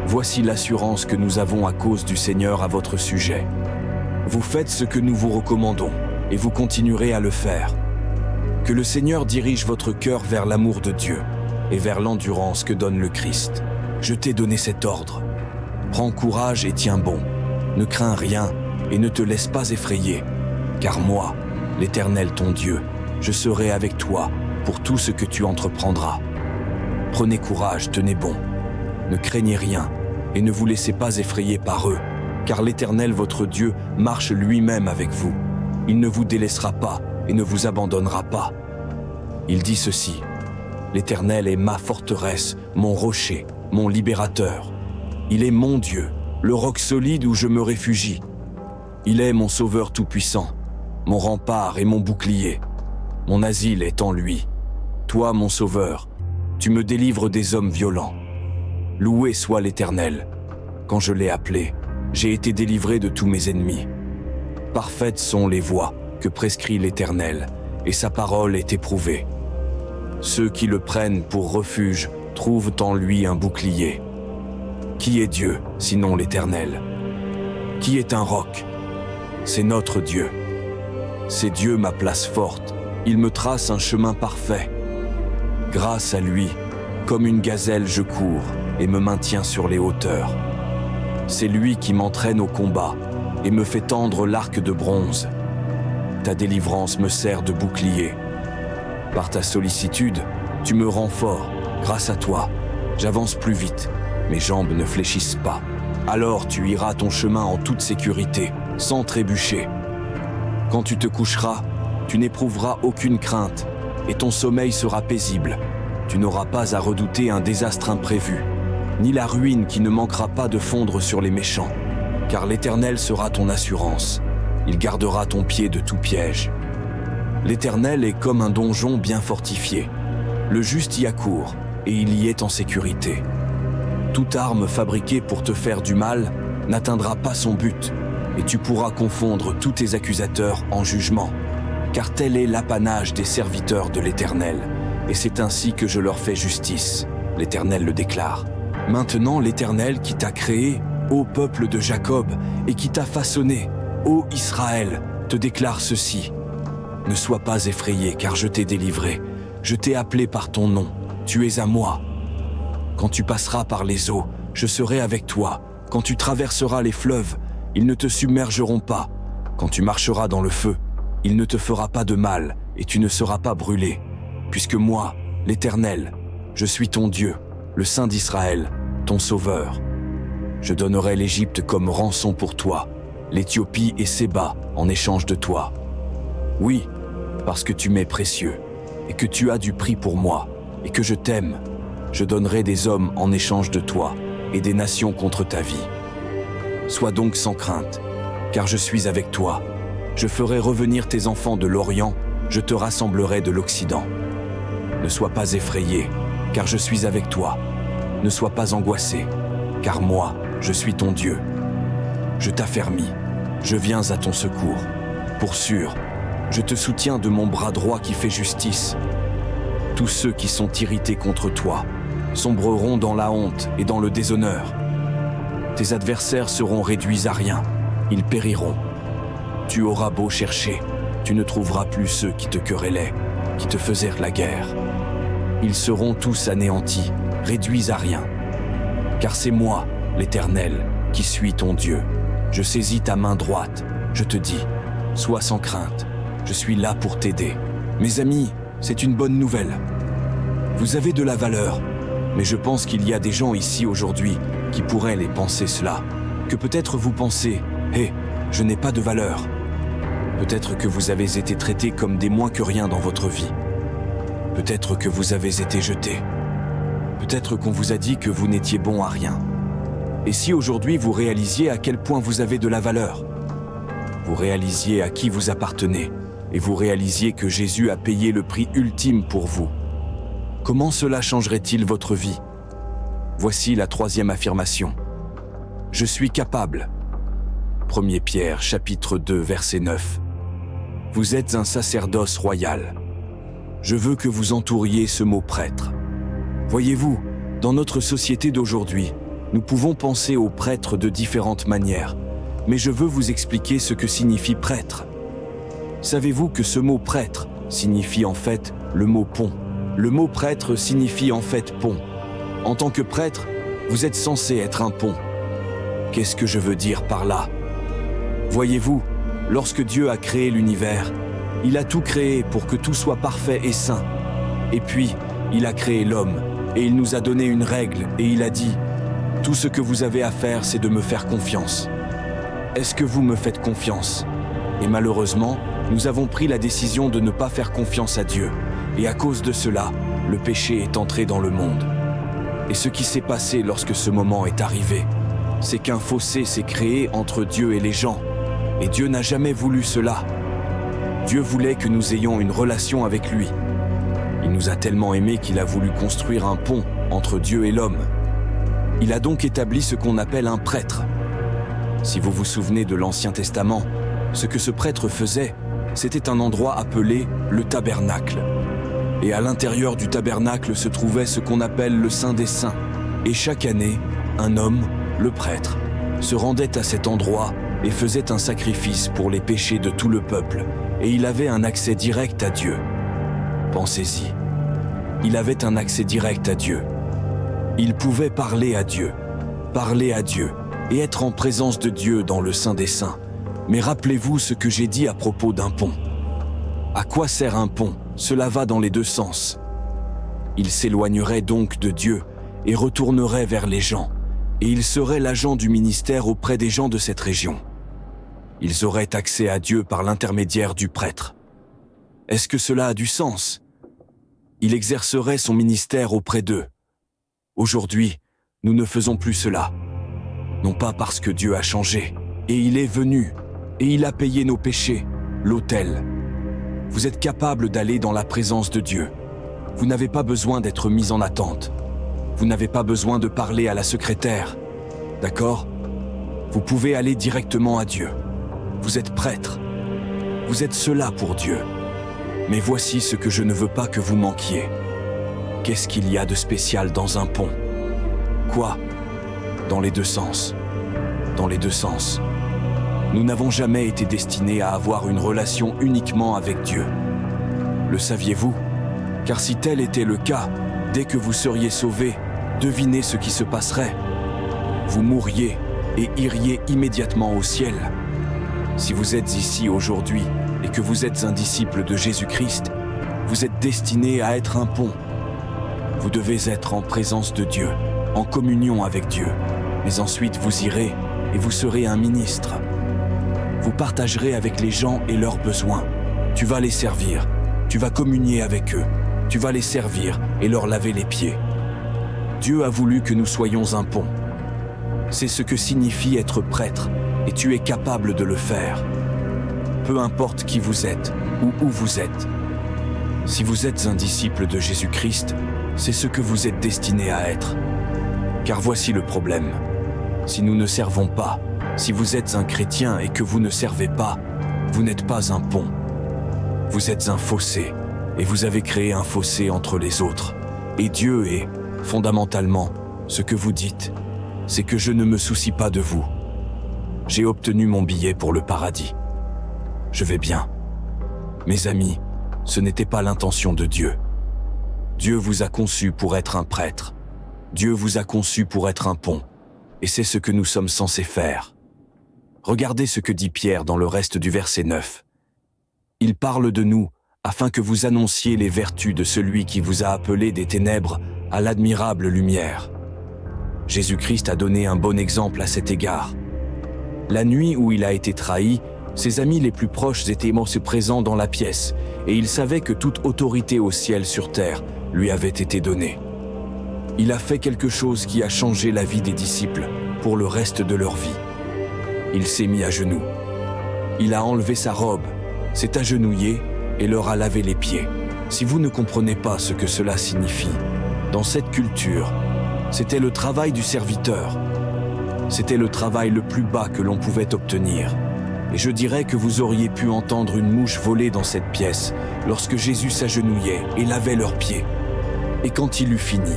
Voici l'assurance que nous avons à cause du Seigneur à votre sujet. Vous faites ce que nous vous recommandons, et vous continuerez à le faire. Que le Seigneur dirige votre cœur vers l'amour de Dieu, et vers l'endurance que donne le Christ. Je t'ai donné cet ordre. Prends courage et tiens bon. Ne crains rien et ne te laisse pas effrayer, car moi, l'Éternel ton Dieu, je serai avec toi pour tout ce que tu entreprendras. Prenez courage, tenez bon. Ne craignez rien et ne vous laissez pas effrayer par eux, car l'Éternel votre Dieu marche lui-même avec vous. Il ne vous délaissera pas et ne vous abandonnera pas. Il dit ceci: l'Éternel est ma forteresse, mon rocher, mon libérateur. Il est mon Dieu, le roc solide où je me réfugie. Il est mon sauveur tout-puissant, mon rempart et mon bouclier. Mon asile est en lui. Toi, mon sauveur, tu me délivres des hommes violents. Loué soit l'Éternel. Quand je l'ai appelé, j'ai été délivré de tous mes ennemis. Parfaites sont les voies que prescrit l'Éternel, et sa parole est éprouvée. Ceux qui le prennent pour refuge trouvent en lui un bouclier. Qui est Dieu, sinon l'Éternel? Qui est un roc? C'est notre Dieu. C'est Dieu ma place forte. Il me trace un chemin parfait. Grâce à lui, comme une gazelle je cours et me maintiens sur les hauteurs. C'est lui qui m'entraîne au combat et me fait tendre l'arc de bronze. Ta délivrance me sert de bouclier. Par ta sollicitude, tu me rends fort. Grâce à toi, j'avance plus vite. Mes jambes ne fléchissent pas. Alors tu iras ton chemin en toute sécurité, sans trébucher. Quand tu te coucheras, tu n'éprouveras aucune crainte, et ton sommeil sera paisible. Tu n'auras pas à redouter un désastre imprévu, ni la ruine qui ne manquera pas de fondre sur les méchants. Car l'Éternel sera ton assurance. Il gardera ton pied de tout piège. L'Éternel est comme un donjon bien fortifié. Le juste y accourt, et il y est en sécurité. Toute arme fabriquée pour te faire du mal n'atteindra pas son but, et tu pourras confondre tous tes accusateurs en jugement. Car tel est l'apanage des serviteurs de l'Éternel, et c'est ainsi que je leur fais justice. L'Éternel le déclare. Maintenant l'Éternel qui t'a créé, ô peuple de Jacob, et qui t'a façonné, ô Israël, te déclare ceci. Ne sois pas effrayé, car je t'ai délivré. Je t'ai appelé par ton nom, tu es à moi. Quand tu passeras par les eaux, je serai avec toi. Quand tu traverseras les fleuves, ils ne te submergeront pas. Quand tu marcheras dans le feu, il ne te fera pas de mal, et tu ne seras pas brûlé. Puisque moi, l'Éternel, je suis ton Dieu, le Saint d'Israël, ton Sauveur. Je donnerai l'Égypte comme rançon pour toi, l'Éthiopie et Séba en échange de toi. Oui, parce que tu m'es précieux, et que tu as du prix pour moi, et que je t'aime, je donnerai des hommes en échange de toi, et des nations contre ta vie. Sois donc sans crainte, car je suis avec toi. Je ferai revenir tes enfants de l'Orient, je te rassemblerai de l'Occident. Ne sois pas effrayé, car je suis avec toi. Ne sois pas angoissé, car moi, je suis ton Dieu. Je t'affermis, je viens à ton secours. Pour sûr, je te soutiens de mon bras droit qui fait justice. Tous ceux qui sont irrités contre toi sombreront dans la honte et dans le déshonneur. Tes adversaires seront réduits à rien, ils périront. Tu auras beau chercher, tu ne trouveras plus ceux qui te querellaient, qui te faisaient la guerre. Ils seront tous anéantis, réduits à rien. Car c'est moi, l'Éternel, qui suis ton Dieu. Je saisis ta main droite, je te dis, sois sans crainte, je suis là pour t'aider. Mes amis, c'est une bonne nouvelle. Vous avez de la valeur, mais je pense qu'il y a des gens ici aujourd'hui qui pourraient les penser cela. Que peut-être vous pensez, hé, je n'ai pas de valeur. Peut-être que vous avez été traités comme des moins que rien dans votre vie. Peut-être que vous avez été jetés. Peut-être qu'on vous a dit que vous n'étiez bon à rien. Et si aujourd'hui vous réalisiez à quel point vous avez de la valeur, vous réalisiez à qui vous appartenez, et vous réalisiez que Jésus a payé le prix ultime pour vous, comment cela changerait-il votre vie? Voici la troisième affirmation. Je suis capable. 1 Pierre, chapitre 2, verset 9. Vous êtes un sacerdoce royal. Je veux que vous entouriez ce mot prêtre. Voyez-vous, dans notre société d'aujourd'hui, nous pouvons penser aux prêtres de différentes manières, mais je veux vous expliquer ce que signifie prêtre. Savez-vous que ce mot prêtre signifie en fait le mot pont? Le mot prêtre signifie en fait pont. En tant que prêtre, vous êtes censé être un pont. Qu'est-ce que je veux dire par là? Voyez-vous, lorsque Dieu a créé l'univers, il a tout créé pour que tout soit parfait et saint. Et puis, il a créé l'homme, et il nous a donné une règle, et il a dit « Tout ce que vous avez à faire, c'est de me faire confiance. » Est-ce que vous me faites confiance? Et malheureusement, nous avons pris la décision de ne pas faire confiance à Dieu. Et à cause de cela, le péché est entré dans le monde. Et ce qui s'est passé lorsque ce moment est arrivé, c'est qu'un fossé s'est créé entre Dieu et les gens. Et Dieu n'a jamais voulu cela. Dieu voulait que nous ayons une relation avec lui. Il nous a tellement aimés qu'il a voulu construire un pont entre Dieu et l'homme. Il a donc établi ce qu'on appelle un prêtre. Si vous vous souvenez de l'Ancien Testament, ce que ce prêtre faisait, c'était un endroit appelé le tabernacle. Et à l'intérieur du tabernacle se trouvait ce qu'on appelle le Saint des Saints. Et chaque année, un homme, le prêtre, se rendait à cet endroit et faisait un sacrifice pour les péchés de tout le peuple. Et il avait un accès direct à Dieu. Pensez-y. Il avait un accès direct à Dieu. Il pouvait parler à Dieu et être en présence de Dieu dans le Saint des Saints. Mais rappelez-vous ce que j'ai dit à propos d'un pont. À quoi sert un pont? Cela va dans les deux sens. Il s'éloignerait donc de Dieu et retournerait vers les gens, et il serait l'agent du ministère auprès des gens de cette région. Ils auraient accès à Dieu par l'intermédiaire du prêtre. Est-ce que cela a du sens? Il exercerait son ministère auprès d'eux. Aujourd'hui, nous ne faisons plus cela. Non pas parce que Dieu a changé, et il est venu, et il a payé nos péchés, l'autel. Vous êtes capable d'aller dans la présence de Dieu. Vous n'avez pas besoin d'être mis en attente. Vous n'avez pas besoin de parler à la secrétaire. D'accord? Vous pouvez aller directement à Dieu. Vous êtes prêtre. Vous êtes cela pour Dieu. Mais voici ce que je ne veux pas que vous manquiez. Qu'est-ce qu'il y a de spécial dans un pont? Quoi? Dans les deux sens. Dans les deux sens. Nous n'avons jamais été destinés à avoir une relation uniquement avec Dieu. Le saviez-vous? Car si tel était le cas, dès que vous seriez sauvés, devinez ce qui se passerait. Vous mourriez et iriez immédiatement au ciel. Si vous êtes ici aujourd'hui et que vous êtes un disciple de Jésus-Christ, vous êtes destiné à être un pont. Vous devez être en présence de Dieu, en communion avec Dieu. Mais ensuite vous irez et vous serez un ministre. Vous partagerez avec les gens et leurs besoins. Tu vas les servir, tu vas communier avec eux, tu vas les servir et leur laver les pieds. Dieu a voulu que nous soyons un pont. C'est ce que signifie être prêtre, et tu es capable de le faire. Peu importe qui vous êtes ou où vous êtes. Si vous êtes un disciple de Jésus-Christ, c'est ce que vous êtes destiné à être. Car voici le problème. Si nous ne servons pas, si vous êtes un chrétien et que vous ne servez pas, vous n'êtes pas un pont. Vous êtes un fossé, et vous avez créé un fossé entre les autres. Et Dieu est, fondamentalement, ce que vous dites, c'est que je ne me soucie pas de vous. J'ai obtenu mon billet pour le paradis. Je vais bien. Mes amis, ce n'était pas l'intention de Dieu. Dieu vous a conçu pour être un prêtre. Dieu vous a conçu pour être un pont. Et c'est ce que nous sommes censés faire. Regardez ce que dit Pierre dans le reste du verset 9. Il parle de nous afin que vous annonciez les vertus de celui qui vous a appelés des ténèbres à l'admirable lumière. Jésus-Christ a donné un bon exemple à cet égard. La nuit où il a été trahi, ses amis les plus proches étaient présents dans la pièce, et il savait que toute autorité au ciel sur terre lui avait été donnée. Il a fait quelque chose qui a changé la vie des disciples pour le reste de leur vie. Il s'est mis à genoux. Il a enlevé sa robe, s'est agenouillé et leur a lavé les pieds. Si vous ne comprenez pas ce que cela signifie, dans cette culture, c'était le travail du serviteur. C'était le travail le plus bas que l'on pouvait obtenir. Et je dirais que vous auriez pu entendre une mouche voler dans cette pièce lorsque Jésus s'agenouillait et lavait leurs pieds. Et quand il eut fini,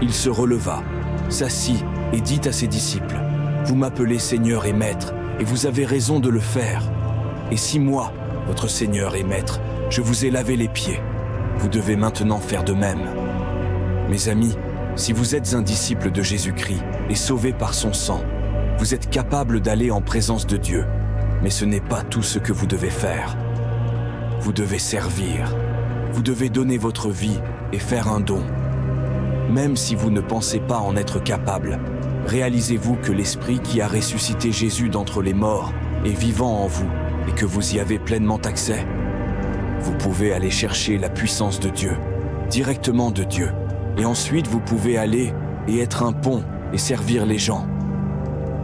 il se releva, s'assit et dit à ses disciples, « Vous m'appelez Seigneur et Maître, et vous avez raison de le faire. Et si moi, votre Seigneur et Maître, je vous ai lavé les pieds, Vous devez maintenant faire de même. Mes amis, si vous êtes un disciple de Jésus-Christ et sauvé par son sang, vous êtes capable d'aller en présence de Dieu. Mais ce n'est pas tout ce que vous devez faire. Vous devez servir. Vous devez donner votre vie et faire un don. Même si vous ne pensez pas en être capable, réalisez-vous que l'Esprit qui a ressuscité Jésus d'entre les morts est vivant en vous et que vous y avez pleinement accès. Vous pouvez aller chercher la puissance de Dieu, directement de Dieu, et ensuite vous pouvez aller et être un pont et servir les gens.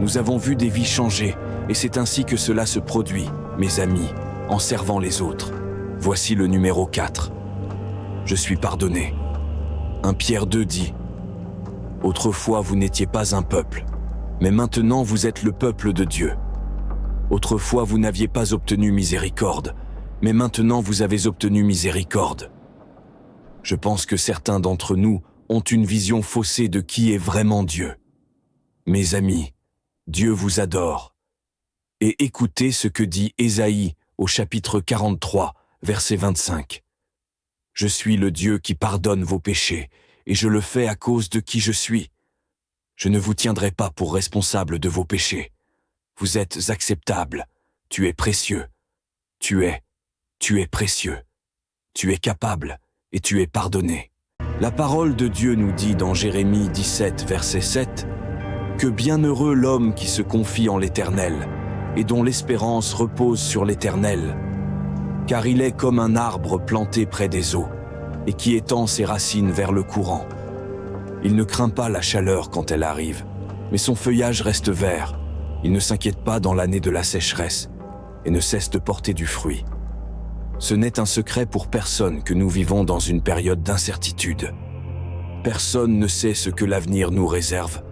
Nous avons vu des vies changer, et c'est ainsi que cela se produit, mes amis, en servant les autres. Voici le numéro 4. Je suis pardonné. 1 Pierre 2 dit « Autrefois vous n'étiez pas un peuple, mais maintenant vous êtes le peuple de Dieu. Autrefois vous n'aviez pas obtenu miséricorde, mais maintenant vous avez obtenu miséricorde. » Je pense que certains d'entre nous ont une vision faussée de qui est vraiment Dieu. Mes amis, Dieu vous adore. Et écoutez ce que dit Ésaïe au chapitre 43, verset 25. « Je suis le Dieu qui pardonne vos péchés, et je le fais à cause de qui je suis. Je ne vous tiendrai pas pour responsable de vos péchés. Vous êtes acceptable, tu es précieux. Tu es précieux. Tu es capable, et tu es pardonné. » La parole de Dieu nous dit dans Jérémie 17, verset 7, « Que bienheureux l'homme qui se confie en l'Éternel, et dont l'espérance repose sur l'Éternel. Car il est comme un arbre planté près des eaux, et qui étend ses racines vers le courant. Il ne craint pas la chaleur quand elle arrive, mais son feuillage reste vert. Il ne s'inquiète pas dans l'année de la sécheresse, et ne cesse de porter du fruit. » Ce n'est un secret pour personne que nous vivons dans une période d'incertitude. Personne ne sait ce que l'avenir nous réserve,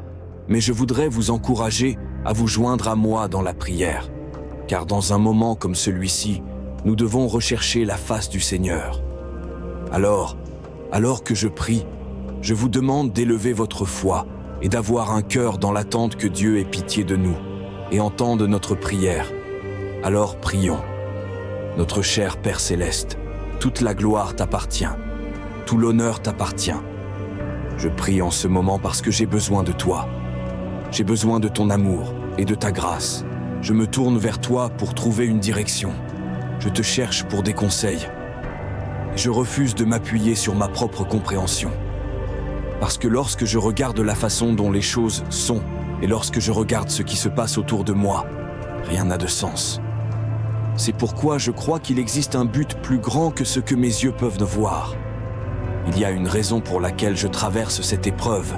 mais je voudrais vous encourager à vous joindre à moi dans la prière, car dans un moment comme celui-ci, nous devons rechercher la face du Seigneur. Alors que je prie, je vous demande d'élever votre foi et d'avoir un cœur dans l'attente que Dieu ait pitié de nous et entende notre prière. Alors prions. Notre cher Père Céleste, toute la gloire t'appartient, tout l'honneur t'appartient. Je prie en ce moment parce que j'ai besoin de toi. J'ai besoin de ton amour et de ta grâce. Je me tourne vers toi pour trouver une direction. Je te cherche pour des conseils. Je refuse de m'appuyer sur ma propre compréhension. Parce que lorsque je regarde la façon dont les choses sont, et lorsque je regarde ce qui se passe autour de moi, rien n'a de sens. C'est pourquoi je crois qu'il existe un but plus grand que ce que mes yeux peuvent voir. Il y a une raison pour laquelle je traverse cette épreuve.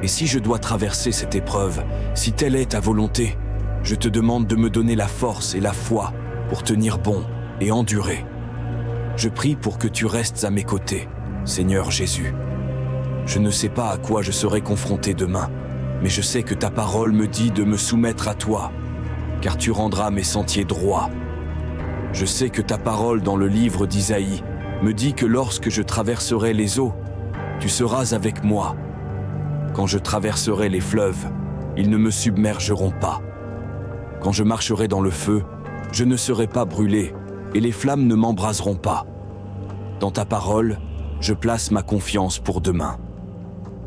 Et si je dois traverser cette épreuve, si telle est ta volonté, je te demande de me donner la force et la foi pour tenir bon et endurer. Je prie pour que tu restes à mes côtés, Seigneur Jésus. Je ne sais pas à quoi je serai confronté demain, mais je sais que ta parole me dit de me soumettre à toi, car tu rendras mes sentiers droits. Je sais que ta parole dans le livre d'Isaïe me dit que lorsque je traverserai les eaux, tu seras avec moi. Quand je traverserai les fleuves, ils ne me submergeront pas. Quand je marcherai dans le feu, je ne serai pas brûlé, et les flammes ne m'embraseront pas. Dans ta parole, je place ma confiance pour demain.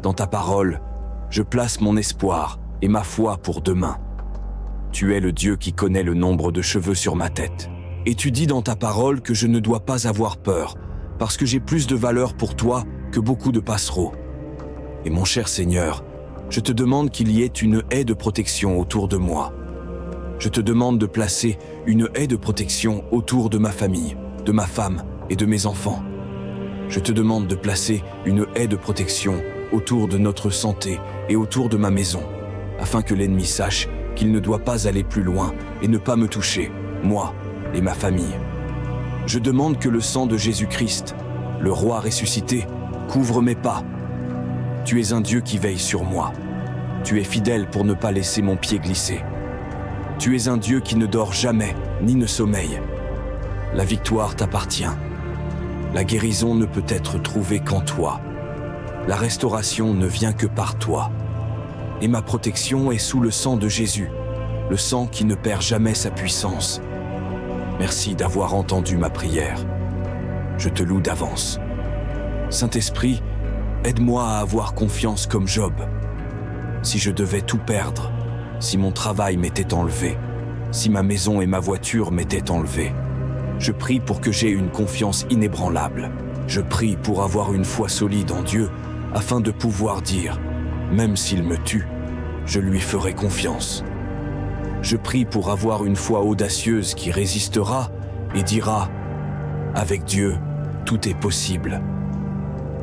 Dans ta parole, je place mon espoir et ma foi pour demain. Tu es le Dieu qui connaît le nombre de cheveux sur ma tête. Et tu dis dans ta parole que je ne dois pas avoir peur, parce que j'ai plus de valeur pour toi que beaucoup de passereaux. Et mon cher Seigneur, je te demande qu'il y ait une haie de protection autour de moi. Je te demande de placer une haie de protection autour de ma famille, de ma femme et de mes enfants. Je te demande de placer une haie de protection autour de notre santé et autour de ma maison, afin que l'ennemi sache qu'il ne doit pas aller plus loin et ne pas me toucher, moi et ma famille. Je demande que le sang de Jésus-Christ, le roi ressuscité, couvre mes pas. Tu es un Dieu qui veille sur moi. Tu es fidèle pour ne pas laisser mon pied glisser. Tu es un Dieu qui ne dort jamais, ni ne sommeille. La victoire t'appartient. La guérison ne peut être trouvée qu'en toi. La restauration ne vient que par toi. Et ma protection est sous le sang de Jésus, le sang qui ne perd jamais sa puissance. Merci d'avoir entendu ma prière. je te loue d'avance. Saint-Esprit, aide-moi à avoir confiance comme Job. Si je devais tout perdre, si mon travail m'était enlevé, si ma maison et ma voiture m'étaient enlevées, je prie pour que j'aie une confiance inébranlable. Je prie pour avoir une foi solide en Dieu, afin de pouvoir dire, même s'il me tue, je lui ferai confiance. Je prie pour avoir une foi audacieuse qui résistera et dira, avec Dieu, tout est possible.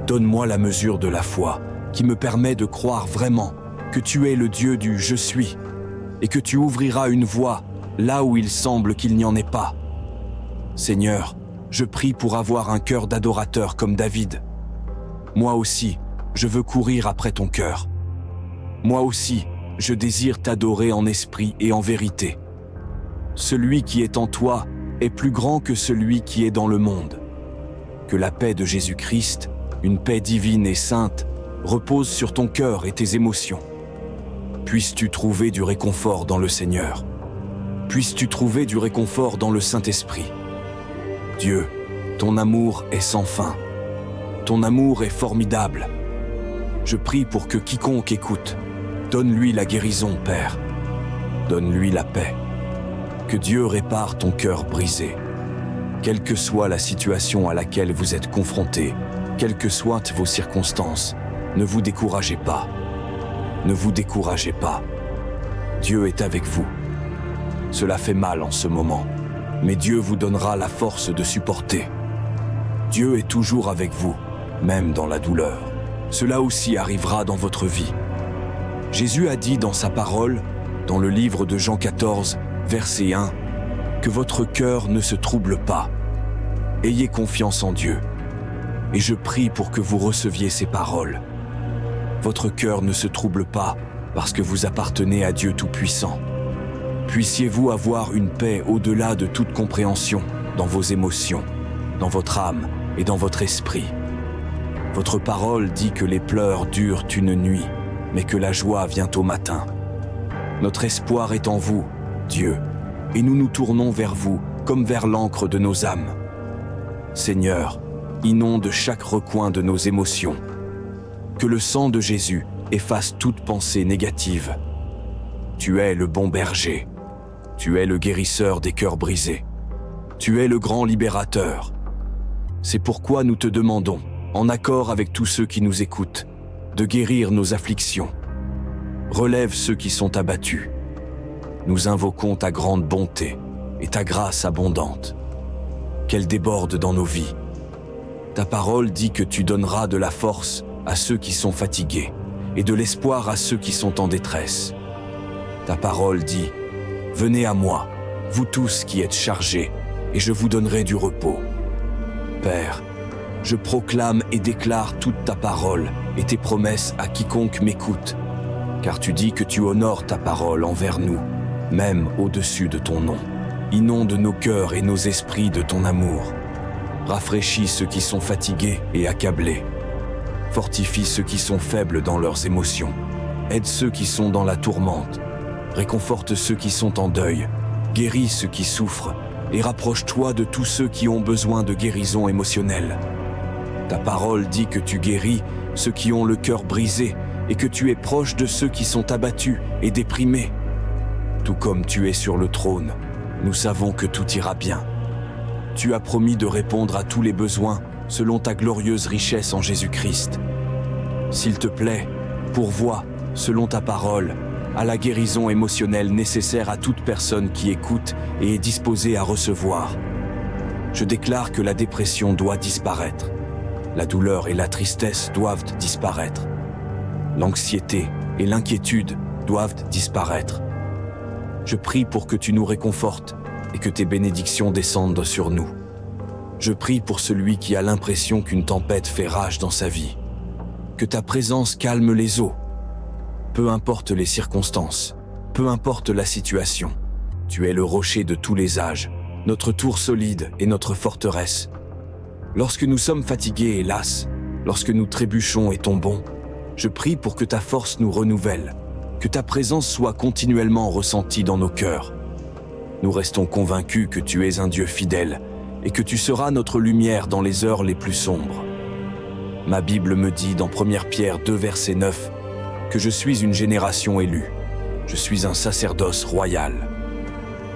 Donne-moi la mesure de la foi qui me permet de croire vraiment que tu es le Dieu du « je suis » et que tu ouvriras une voie là où il semble qu'il n'y en ait pas. Seigneur, je prie pour avoir un cœur d'adorateur comme David. Moi aussi, je veux courir après ton cœur. Moi aussi, je désire t'adorer en esprit et en vérité. Celui qui est en toi est plus grand que celui qui est dans le monde. Que la paix de Jésus-Christ, une paix divine et sainte, repose sur ton cœur et tes émotions. Puisses-tu trouver du réconfort dans le Seigneur. Puisses-tu trouver du réconfort dans le Saint-Esprit. Dieu, ton amour est sans fin. Ton amour est formidable. Je prie pour que quiconque écoute, donne-lui la guérison, Père. Donne-lui la paix. Que Dieu répare ton cœur brisé. Quelle que soit la situation à laquelle vous êtes confrontés, quelles que soient vos circonstances, ne vous découragez pas. Ne vous découragez pas. Dieu est avec vous. Cela fait mal en ce moment, mais Dieu vous donnera la force de supporter. Dieu est toujours avec vous, même dans la douleur. Cela aussi arrivera dans votre vie. Jésus a dit dans sa parole, dans le livre de Jean 14, verset 1, que votre cœur ne se trouble pas. Ayez confiance en Dieu. Et je prie pour que vous receviez ces paroles. Votre cœur ne se trouble pas parce que vous appartenez à Dieu Tout-Puissant. Puissiez-vous avoir une paix au-delà de toute compréhension dans vos émotions, dans votre âme et dans votre esprit. Votre parole dit que les pleurs durent une nuit, mais que la joie vient au matin. Notre espoir est en vous, Dieu, et nous nous tournons vers vous comme vers l'encre de nos âmes. Seigneur, inonde chaque recoin de nos émotions. Que le sang de Jésus efface toute pensée négative. Tu es le bon berger. Tu es le guérisseur des cœurs brisés. Tu es le grand libérateur. C'est pourquoi nous te demandons, en accord avec tous ceux qui nous écoutent, de guérir nos afflictions. Relève ceux qui sont abattus. Nous invoquons ta grande bonté et ta grâce abondante. Qu'elle déborde dans nos vies. Ta parole dit que tu donneras de la force à ceux qui sont fatigués et de l'espoir à ceux qui sont en détresse. Ta parole dit, « Venez à moi, vous tous qui êtes chargés, et je vous donnerai du repos. » Père, je proclame et déclare toute ta parole et tes promesses à quiconque m'écoute, car tu dis que tu honores ta parole envers nous, même au-dessus de ton nom. Inonde nos cœurs et nos esprits de ton amour. Rafraîchis ceux qui sont fatigués et accablés. Fortifie ceux qui sont faibles dans leurs émotions. Aide ceux qui sont dans la tourmente. Réconforte ceux qui sont en deuil. Guéris ceux qui souffrent et rapproche-toi de tous ceux qui ont besoin de guérison émotionnelle. Ta parole dit que tu guéris ceux qui ont le cœur brisé et que tu es proche de ceux qui sont abattus et déprimés. Tout comme tu es sur le trône, nous savons que tout ira bien. Tu as promis de répondre à tous les besoins selon ta glorieuse richesse en Jésus-Christ. S'il te plaît, pourvois, selon ta parole, à la guérison émotionnelle nécessaire à toute personne qui écoute et est disposée à recevoir. Je déclare que la dépression doit disparaître. La douleur et la tristesse doivent disparaître. L'anxiété et l'inquiétude doivent disparaître. Je prie pour que tu nous réconfortes et que tes bénédictions descendent sur nous. Je prie pour celui qui a l'impression qu'une tempête fait rage dans sa vie. Que ta présence calme les eaux. Peu importe les circonstances, peu importe la situation, tu es le rocher de tous les âges, notre tour solide et notre forteresse. Lorsque nous sommes fatigués et las, lorsque nous trébuchons et tombons, je prie pour que ta force nous renouvelle, que ta présence soit continuellement ressentie dans nos cœurs. Nous restons convaincus que tu es un Dieu fidèle et que tu seras notre lumière dans les heures les plus sombres. Ma Bible me dit dans 1 Pierre 2, verset 9, que je suis une génération élue. Je suis un sacerdoce royal.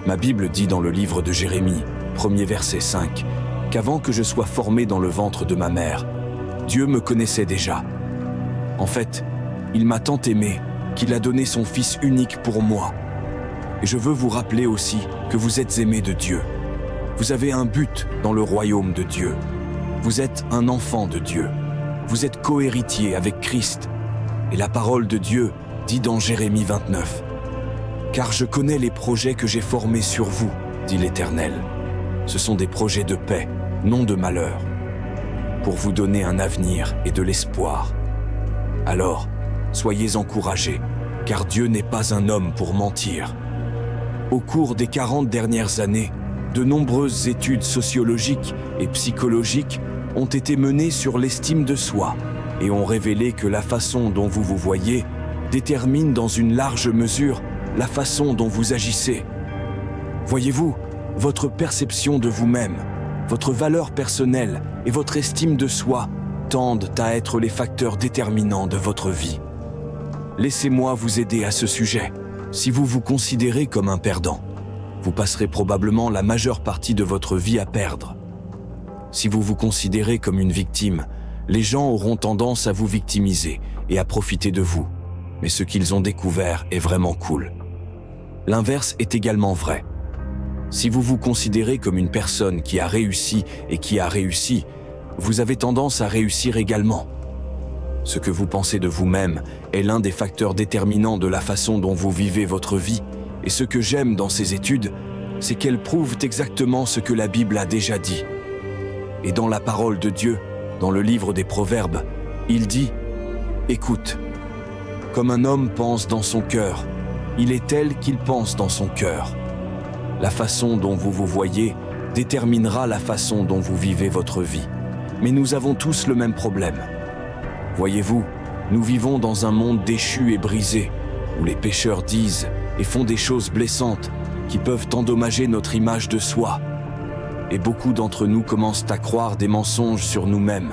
Ma Bible dit dans le livre de Jérémie, 1er verset 5, qu'avant que je sois formé dans le ventre de ma mère, Dieu me connaissait déjà. En fait, il m'a tant aimé qu'il a donné son Fils unique pour moi. Et je veux vous rappeler aussi que vous êtes aimés de Dieu. Vous avez un but dans le royaume de Dieu. Vous êtes un enfant de Dieu. Vous êtes cohéritier avec Christ. Et la parole de Dieu dit dans Jérémie 29, « Car je connais les projets que j'ai formés sur vous, dit l'Éternel. Ce sont des projets de paix, non de malheur, pour vous donner un avenir et de l'espoir. Alors, soyez encouragés, car Dieu n'est pas un homme pour mentir. » Au cours des 40 dernières années, de nombreuses études sociologiques et psychologiques ont été menées sur l'estime de soi et ont révélé que la façon dont vous vous voyez détermine dans une large mesure la façon dont vous agissez. Voyez-vous, votre perception de vous-même, votre valeur personnelle et votre estime de soi tendent à être les facteurs déterminants de votre vie. Laissez-moi vous aider à ce sujet. Si vous vous considérez comme un perdant, vous passerez probablement la majeure partie de votre vie à perdre. Si vous vous considérez comme une victime, les gens auront tendance à vous victimiser et à profiter de vous. Mais ce qu'ils ont découvert est vraiment cool. L'inverse est également vrai. Si vous vous considérez comme une personne qui a réussi et qui a réussi, vous avez tendance à réussir également. Ce que vous pensez de vous-même est l'un des facteurs déterminants de la façon dont vous vivez votre vie, et ce que j'aime dans ces études, c'est qu'elles prouvent exactement ce que la Bible a déjà dit. Et dans la parole de Dieu, dans le livre des Proverbes, il dit « Écoute, comme un homme pense dans son cœur, il est tel qu'il pense dans son cœur. » La façon dont vous vous voyez déterminera la façon dont vous vivez votre vie. Mais nous avons tous le même problème. Voyez-vous, nous vivons dans un monde déchu et brisé, où les pécheurs disent et font des choses blessantes qui peuvent endommager notre image de soi. Et beaucoup d'entre nous commencent à croire des mensonges sur nous-mêmes.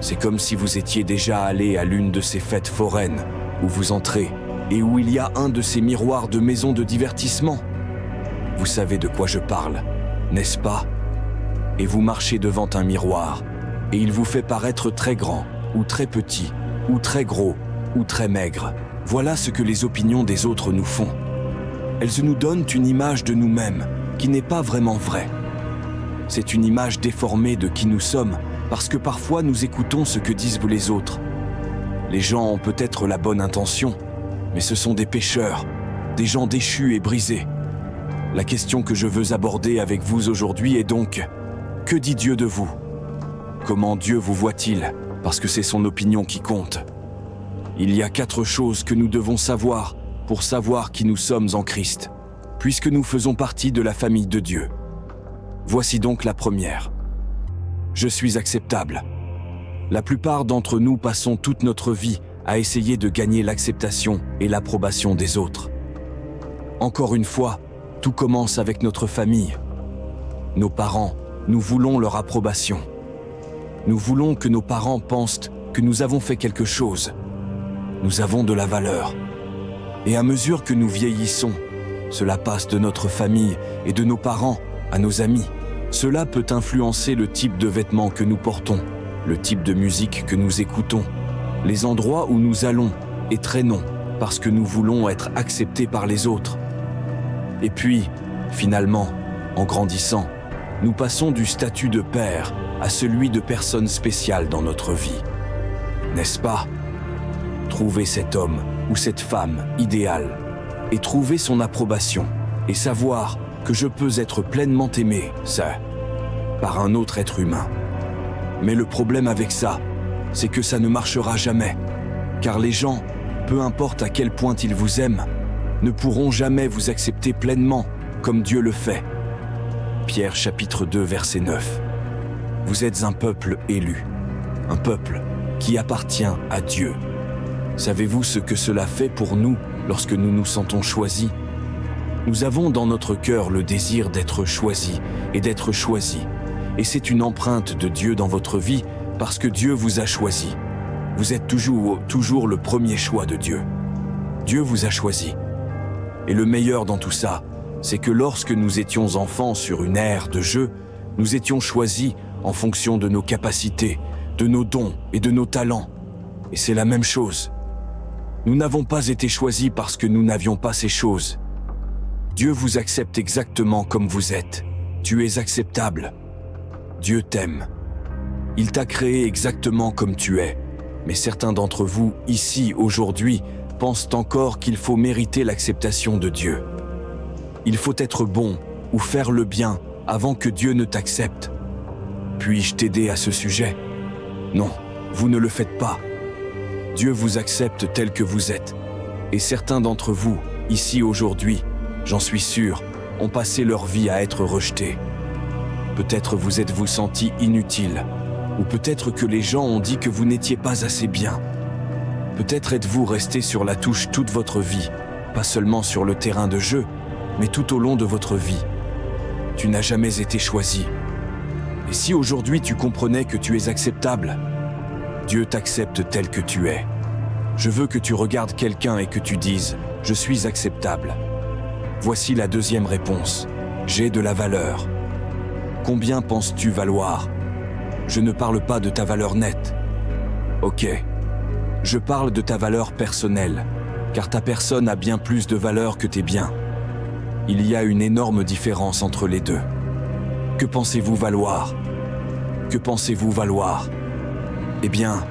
C'est comme si vous étiez déjà allé à l'une de ces fêtes foraines, où vous entrez, et où il y a un de ces miroirs de maisons de divertissement. Vous savez de quoi je parle, n'est-ce pas? Et vous marchez devant un miroir, et il vous fait paraître très grand, ou très petit, ou très gros, ou très maigre. Voilà ce que les opinions des autres nous font. Elles nous donnent une image de nous-mêmes qui n'est pas vraiment vraie. C'est une image déformée de qui nous sommes, parce que parfois nous écoutons ce que disent les autres. Les gens ont peut-être la bonne intention, mais ce sont des pécheurs, des gens déchus et brisés. La question que je veux aborder avec vous aujourd'hui est donc, que dit Dieu de vous? Comment Dieu vous voit-il? Parce que c'est son opinion qui compte. Il y a 4 choses que nous devons savoir pour savoir qui nous sommes en Christ, puisque nous faisons partie de la famille de Dieu. Voici donc la première. Je suis acceptable. La plupart d'entre nous passons toute notre vie à essayer de gagner l'acceptation et l'approbation des autres. Encore une fois, tout commence avec notre famille. Nos parents, nous voulons leur approbation. Nous voulons que nos parents pensent que nous avons fait quelque chose. Nous avons de la valeur. Et à mesure que nous vieillissons, cela passe de notre famille et de nos parents à nos amis. Cela peut influencer le type de vêtements que nous portons, le type de musique que nous écoutons, les endroits où nous allons et traînons parce que nous voulons être acceptés par les autres. Et puis, finalement, en grandissant, nous passons du statut de père à celui de personne spéciale dans notre vie. N'est-ce pas? Trouver cet homme ou cette femme idéale et trouver son approbation et savoir que je peux être pleinement aimé, ça, par un autre être humain. Mais le problème avec ça, c'est que ça ne marchera jamais, car les gens, peu importe à quel point ils vous aiment, ne pourront jamais vous accepter pleinement comme Dieu le fait. Pierre chapitre 2 verset 9. Vous êtes un peuple élu, un peuple qui appartient à Dieu. Savez-vous ce que cela fait pour nous lorsque nous nous sentons choisis? Nous avons dans notre cœur le désir d'être choisis et d'être choisis. Et c'est une empreinte de Dieu dans votre vie parce que Dieu vous a choisi. Vous êtes toujours le premier choix de Dieu. Dieu vous a choisi. Et le meilleur dans tout ça, c'est que lorsque nous étions enfants sur une aire de jeu, nous étions choisis en fonction de nos capacités, de nos dons et de nos talents. Et c'est la même chose. Nous n'avons pas été choisis parce que nous n'avions pas ces choses. Dieu vous accepte exactement comme vous êtes. Tu es acceptable. Dieu t'aime. Il t'a créé exactement comme tu es. Mais certains d'entre vous, ici, aujourd'hui, pensent encore qu'il faut mériter l'acceptation de Dieu. Il faut être bon ou faire le bien avant que Dieu ne t'accepte. Puis-je t'aider à ce sujet? Non, vous ne le faites pas. Dieu vous accepte tel que vous êtes. Et certains d'entre vous, ici aujourd'hui, j'en suis sûr, ont passé leur vie à être rejetés. Peut-être vous êtes-vous senti inutile, ou peut-être que les gens ont dit que vous n'étiez pas assez bien. Peut-être êtes-vous resté sur la touche toute votre vie, pas seulement sur le terrain de jeu, mais tout au long de votre vie. Tu n'as jamais été choisi. Et si aujourd'hui tu comprenais que tu es acceptable, Dieu t'accepte tel que tu es. Je veux que tu regardes quelqu'un et que tu dises « Je suis acceptable ». Voici la deuxième réponse. J'ai de la valeur. Combien penses-tu valoir? Je ne parle pas de ta valeur nette. Ok. Je parle de ta valeur personnelle, car ta personne a bien plus de valeur que tes biens. Il y a une énorme différence entre les deux. Que pensez-vous valoir? Que pensez-vous valoir? Eh bien,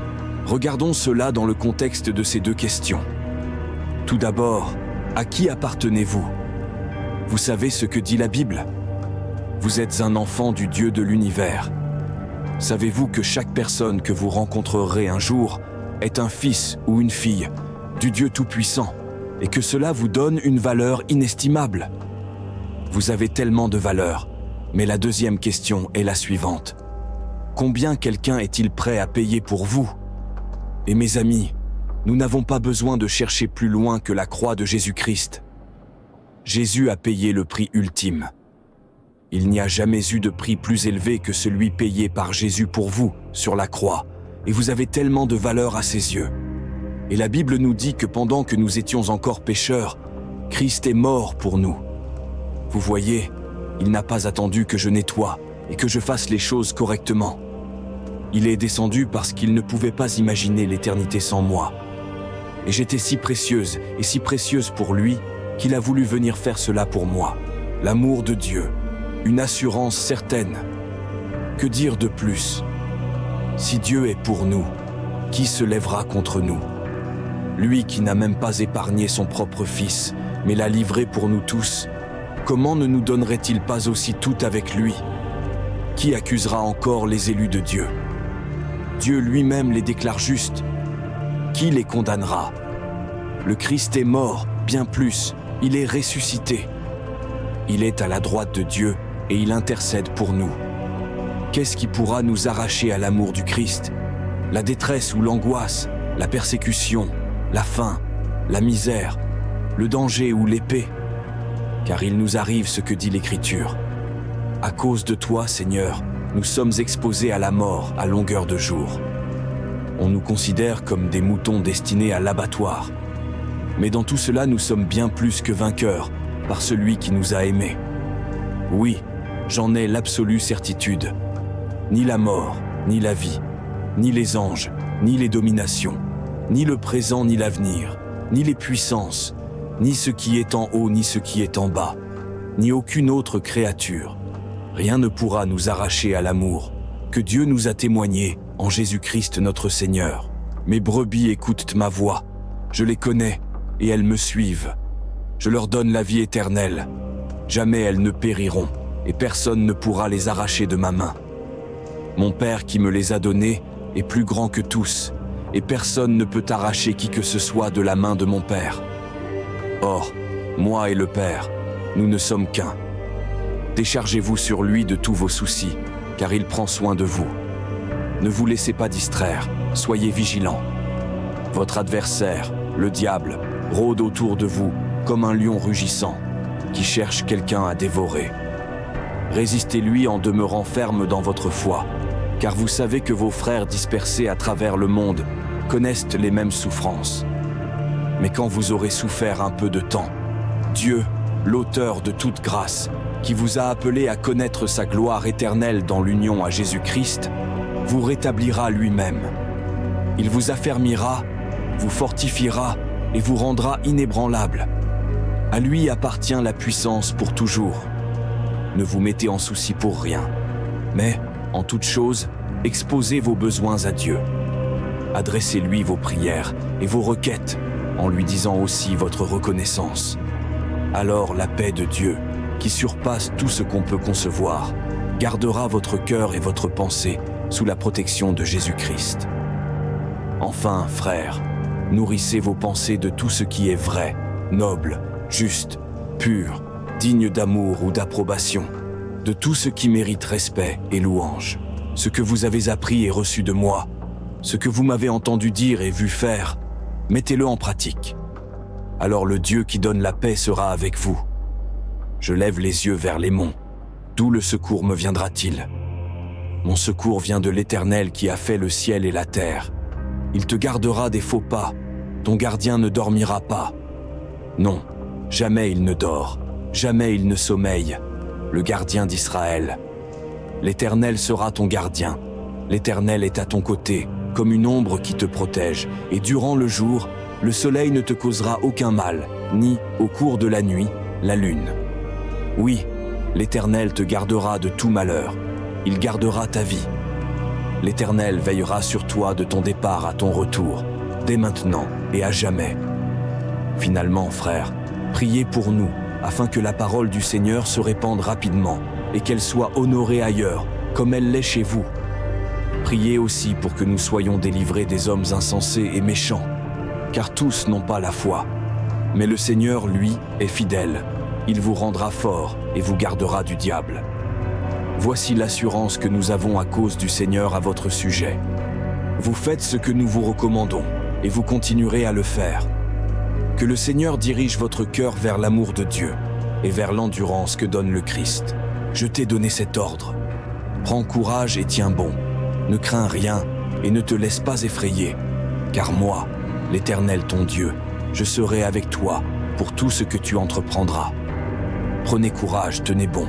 regardons cela dans le contexte de ces deux questions. Tout d'abord, à qui appartenez-vous? Vous savez ce que dit la Bible? Vous êtes un enfant du Dieu de l'univers. Savez-vous que chaque personne que vous rencontrerez un jour est un fils ou une fille du Dieu Tout-Puissant et que cela vous donne une valeur inestimable? Vous avez tellement de valeur, mais la deuxième question est la suivante. Combien quelqu'un est-il prêt à payer pour vous? Et mes amis, nous n'avons pas besoin de chercher plus loin que la croix de Jésus-Christ. Jésus a payé le prix ultime. Il n'y a jamais eu de prix plus élevé que celui payé par Jésus pour vous sur la croix, et vous avez tellement de valeur à ses yeux. Et la Bible nous dit que pendant que nous étions encore pécheurs, Christ est mort pour nous. Vous voyez, il n'a pas attendu que je nettoie et que je fasse les choses correctement. Il est descendu parce qu'il ne pouvait pas imaginer l'éternité sans moi. Et j'étais si précieuse et si précieuse pour lui qu'il a voulu venir faire cela pour moi. L'amour de Dieu, une assurance certaine. Que dire de plus? Si Dieu est pour nous, qui se lèvera contre nous? Lui qui n'a même pas épargné son propre Fils, mais l'a livré pour nous tous, comment ne nous donnerait-il pas aussi tout avec lui? Qui accusera encore les élus de Dieu? Dieu lui-même les déclare justes. Qui les condamnera? Le Christ est mort, bien plus, il est ressuscité. Il est à la droite de Dieu et il intercède pour nous. Qu'est-ce qui pourra nous arracher à l'amour du Christ? La détresse ou l'angoisse, la persécution, la faim, la misère, le danger ou l'épée? Car il nous arrive ce que dit l'Écriture. À cause de toi, Seigneur, nous sommes exposés à la mort à longueur de jour. On nous considère comme des moutons destinés à l'abattoir. Mais dans tout cela, nous sommes bien plus que vainqueurs par celui qui nous a aimés. Oui, j'en ai l'absolue certitude. Ni la mort, ni la vie, ni les anges, ni les dominations, ni le présent, ni l'avenir, ni les puissances, ni ce qui est en haut, ni ce qui est en bas, ni aucune autre créature. Rien ne pourra nous arracher à l'amour que Dieu nous a témoigné en Jésus-Christ notre Seigneur. Mes brebis écoutent ma voix, je les connais et elles me suivent. Je leur donne la vie éternelle. Jamais elles ne périront et personne ne pourra les arracher de ma main. Mon Père qui me les a donnés est plus grand que tous et personne ne peut arracher qui que ce soit de la main de mon Père. Or, moi et le Père, nous ne sommes qu'un. Déchargez-vous sur lui de tous vos soucis, car il prend soin de vous. Ne vous laissez pas distraire, soyez vigilants. Votre adversaire, le diable, rôde autour de vous comme un lion rugissant. qui cherche quelqu'un à dévorer. Résistez-lui en demeurant ferme dans votre foi, car vous savez que vos frères dispersés à travers le monde connaissent les mêmes souffrances. Mais quand vous aurez souffert un peu de temps, Dieu, l'auteur de toute grâce, qui vous a appelé à connaître sa gloire éternelle dans l'union à Jésus-Christ, vous rétablira lui-même. Il vous affermira, vous fortifiera et vous rendra inébranlable. À lui appartient la puissance pour toujours. Ne vous mettez en souci pour rien, mais, en toute chose, exposez vos besoins à Dieu. Adressez-lui vos prières et vos requêtes, en lui disant aussi votre reconnaissance. Alors la paix de Dieu, qui surpasse tout ce qu'on peut concevoir, gardera votre cœur et votre pensée sous la protection de Jésus-Christ. Enfin, frères, nourrissez vos pensées de tout ce qui est vrai, noble, juste, pur, digne d'amour ou d'approbation, de tout ce qui mérite respect et louange. Ce que vous avez appris et reçu de moi, ce que vous m'avez entendu dire et vu faire, mettez-le en pratique. Alors le Dieu qui donne la paix sera avec vous. Je lève les yeux vers les monts. D'où le secours me viendra-t-il? Mon secours vient de l'Éternel qui a fait le ciel et la terre. Il te gardera des faux pas. Ton gardien ne dormira pas. Non, jamais il ne dort. Jamais il ne sommeille, le gardien d'Israël. L'Éternel sera ton gardien. L'Éternel est à ton côté, comme une ombre qui te protège. Et durant le jour, le soleil ne te causera aucun mal, ni, au cours de la nuit, la lune. Oui, l'Éternel te gardera de tout malheur. Il gardera ta vie. L'Éternel veillera sur toi de ton départ à ton retour, dès maintenant et à jamais. Finalement, frères, priez pour nous, afin que la parole du Seigneur se répande rapidement et qu'elle soit honorée ailleurs, comme elle l'est chez vous. Priez aussi pour que nous soyons délivrés des hommes insensés et méchants, car tous n'ont pas la foi. Mais le Seigneur, lui, est fidèle. Il vous rendra fort et vous gardera du diable. Voici l'assurance que nous avons à cause du Seigneur à votre sujet. Vous faites ce que nous vous recommandons, et vous continuerez à le faire. Que le Seigneur dirige votre cœur vers l'amour de Dieu et vers l'endurance que donne le Christ. Je t'ai donné cet ordre. Prends courage et tiens bon. Ne crains rien et ne te laisse pas effrayer, car moi, l'Éternel ton Dieu, je serai avec toi pour tout ce que tu entreprendras. Prenez courage, tenez bon.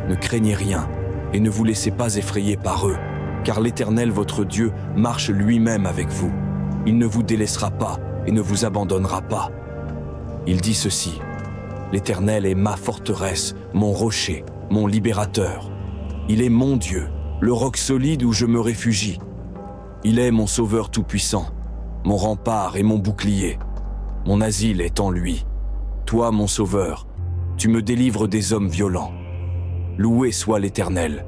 Ne craignez rien et ne vous laissez pas effrayer par eux, car l'Éternel votre Dieu marche lui-même avec vous. Il ne vous délaissera pas et ne vous abandonnera pas. Il dit ceci: l'Éternel est ma forteresse, mon rocher, mon libérateur. Il est mon Dieu, le roc solide où je me réfugie. Il est mon sauveur tout-puissant, mon rempart et mon bouclier. Mon asile est en lui. Toi, mon sauveur, tu me délivres des hommes violents. Loué soit l'Éternel.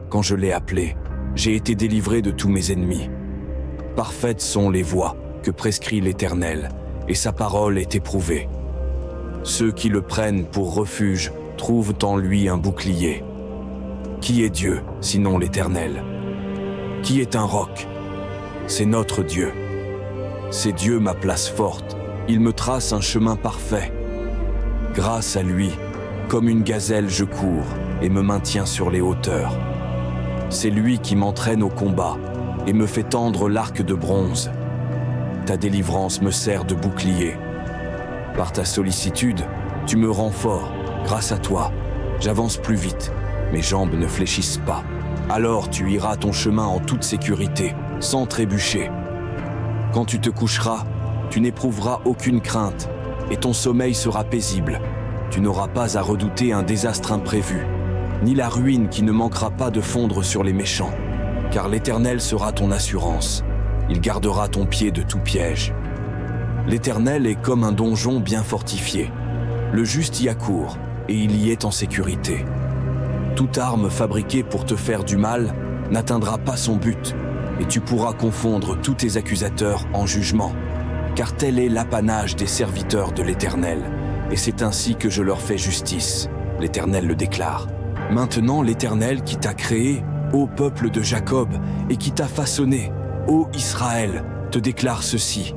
Quand je l'ai appelé, j'ai été délivré de tous mes ennemis. Parfaites sont les voies que prescrit l'Éternel, et sa parole est éprouvée. Ceux qui le prennent pour refuge trouvent en lui un bouclier. Qui est Dieu, sinon l'Éternel? Qui est un roc? C'est notre Dieu. C'est Dieu ma place forte, il me trace un chemin parfait. Grâce à lui, comme une gazelle je cours et me maintiens sur les hauteurs. C'est lui qui m'entraîne au combat et me fait tendre l'arc de bronze. Ta délivrance me sert de bouclier. Par ta sollicitude, tu me rends fort. Grâce à toi, j'avance plus vite. Mes jambes ne fléchissent pas. Alors tu iras ton chemin en toute sécurité, sans trébucher. Quand tu te coucheras, tu n'éprouveras aucune crainte, et ton sommeil sera paisible. Tu n'auras pas à redouter un désastre imprévu, ni la ruine qui ne manquera pas de fondre sur les méchants. Car l'Éternel sera ton assurance. Il gardera ton pied de tout piège. L'Éternel est comme un donjon bien fortifié. Le juste y accourt, et il y est en sécurité. Toute arme fabriquée pour te faire du mal n'atteindra pas son but, et tu pourras confondre tous tes accusateurs en jugement. Car tel est l'apanage des serviteurs de l'Éternel, et c'est ainsi que je leur fais justice. L'Éternel le déclare. Maintenant l'Éternel qui t'a créé, ô peuple de Jacob, et qui t'a façonné, ô Israël, te déclare ceci.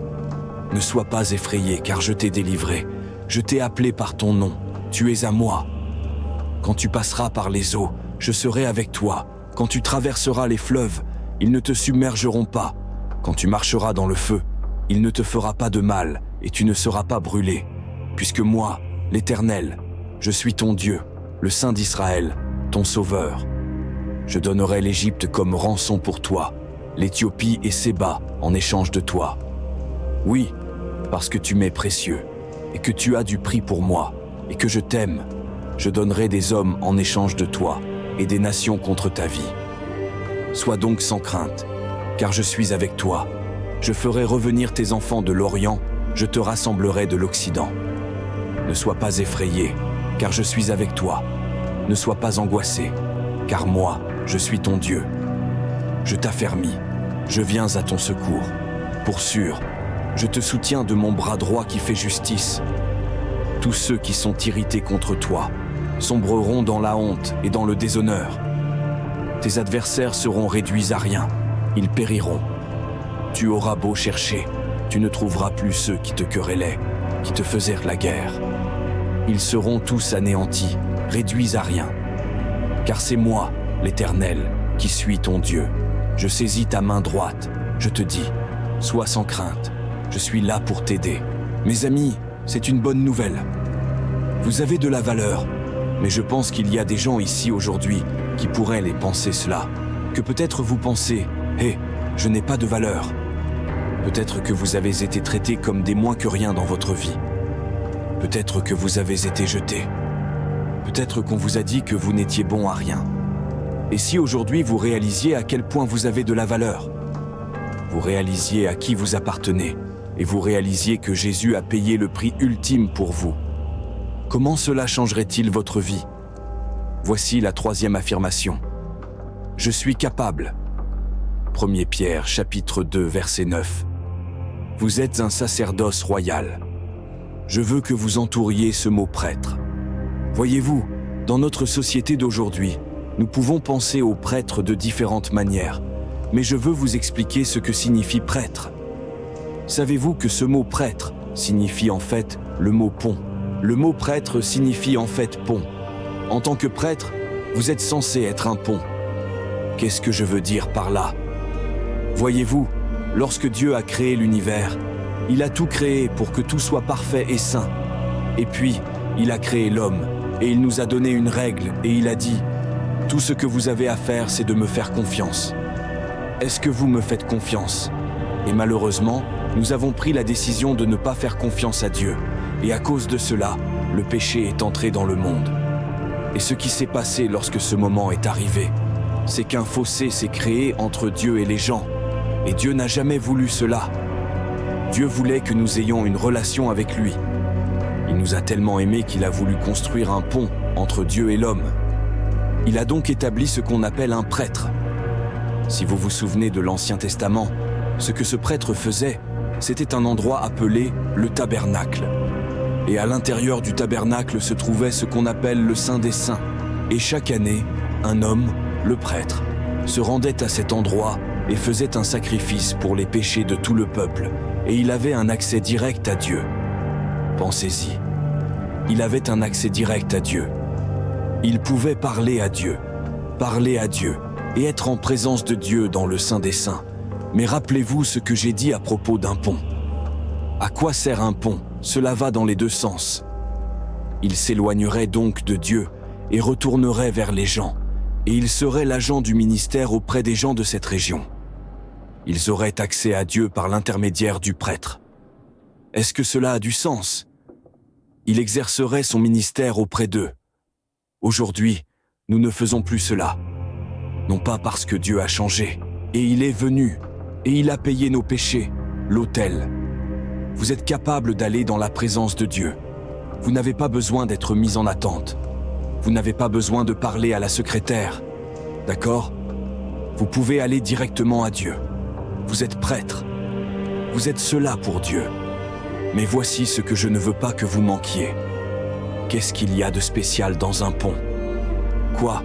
Ne sois pas effrayé, car je t'ai délivré. Je t'ai appelé par ton nom. Tu es à moi. Quand tu passeras par les eaux, je serai avec toi. Quand tu traverseras les fleuves, ils ne te submergeront pas. Quand tu marcheras dans le feu, il ne te fera pas de mal et tu ne seras pas brûlé. Puisque moi, l'Éternel, je suis ton Dieu, le Saint d'Israël, ton Sauveur. Je donnerai l'Égypte comme rançon pour toi, l'Éthiopie et Séba en échange de toi. Oui, parce que tu m'es précieux, et que tu as du prix pour moi, et que je t'aime, je donnerai des hommes en échange de toi, et des nations contre ta vie. Sois donc sans crainte, car je suis avec toi. Je ferai revenir tes enfants de l'Orient, je te rassemblerai de l'Occident. Ne sois pas effrayé, car je suis avec toi. Ne sois pas angoissé, car moi, je suis ton Dieu. Je t'affermis, je viens à ton secours. Pour sûr, je te soutiens de mon bras droit qui fait justice. Tous ceux qui sont irrités contre toi sombreront dans la honte et dans le déshonneur. Tes adversaires seront réduits à rien, ils périront. Tu auras beau chercher, tu ne trouveras plus ceux qui te querellaient, qui te faisaient la guerre. Ils seront tous anéantis, réduits à rien. Car c'est moi, l'Éternel, qui suis ton Dieu. Je saisis ta main droite, je te dis, sois sans crainte, je suis là pour t'aider. Mes amis, c'est une bonne nouvelle. Vous avez de la valeur, mais je pense qu'il y a des gens ici aujourd'hui qui pourraient les penser cela. Que peut-être vous pensez, hé, je n'ai pas de valeur. Peut-être que vous avez été traités comme des moins que rien dans votre vie. Peut-être que vous avez été jetés. Peut-être qu'on vous a dit que vous n'étiez bon à rien. Et si aujourd'hui vous réalisiez à quel point vous avez de la valeur, vous réalisiez à qui vous appartenez, et vous réalisiez que Jésus a payé le prix ultime pour vous, comment cela changerait-il votre vie? Voici la troisième affirmation. Je suis capable. 1 Pierre, chapitre 2, verset 9. Vous êtes un sacerdoce royal. Je veux que vous entouriez ce mot prêtre. Voyez-vous, dans notre société d'aujourd'hui, nous pouvons penser aux prêtres de différentes manières, mais je veux vous expliquer ce que signifie prêtre. Savez-vous que ce mot prêtre signifie en fait le mot pont? Le mot prêtre signifie en fait pont. En tant que prêtre, vous êtes censé être un pont. Qu'est-ce que je veux dire par là? Voyez-vous, lorsque Dieu a créé l'univers, il a tout créé pour que tout soit parfait et saint. Et puis, il a créé l'homme, et il nous a donné une règle, et il a dit « Tout ce que vous avez à faire, c'est de me faire confiance. » Est-ce que vous me faites confiance? Et malheureusement, nous avons pris la décision de ne pas faire confiance à Dieu. Et à cause de cela, le péché est entré dans le monde. Et ce qui s'est passé lorsque ce moment est arrivé, c'est qu'un fossé s'est créé entre Dieu et les gens. Et Dieu n'a jamais voulu cela. Dieu voulait que nous ayons une relation avec lui. Il nous a tellement aimés qu'il a voulu construire un pont entre Dieu et l'homme. Il a donc établi ce qu'on appelle un prêtre. Si vous vous souvenez de l'Ancien Testament, ce que ce prêtre faisait, c'était un endroit appelé le tabernacle. Et à l'intérieur du tabernacle se trouvait ce qu'on appelle le Saint des Saints. Et chaque année, un homme, le prêtre, se rendait à cet endroit et faisait un sacrifice pour les péchés de tout le peuple. Et il avait un accès direct à Dieu. Pensez-y. Il avait un accès direct à Dieu. Il pouvait parler à Dieu et être en présence de Dieu dans le Saint des Saints. Mais rappelez-vous ce que j'ai dit à propos d'un pont. À quoi sert un pont? Cela va dans les deux sens. Il s'éloignerait donc de Dieu et retournerait vers les gens, et il serait l'agent du ministère auprès des gens de cette région. Ils auraient accès à Dieu par l'intermédiaire du prêtre. Est-ce que cela a du sens? Il exercerait son ministère auprès d'eux. Aujourd'hui, nous ne faisons plus cela. Non pas parce que Dieu a changé, et il est venu, et il a payé nos péchés, l'autel. Vous êtes capable d'aller dans la présence de Dieu. Vous n'avez pas besoin d'être mis en attente. Vous n'avez pas besoin de parler à la secrétaire. D'accord? Vous pouvez aller directement à Dieu. Vous êtes prêtre. Vous êtes cela pour Dieu. Mais voici ce que je ne veux pas que vous manquiez. Qu'est-ce qu'il y a de spécial dans un pont? Quoi?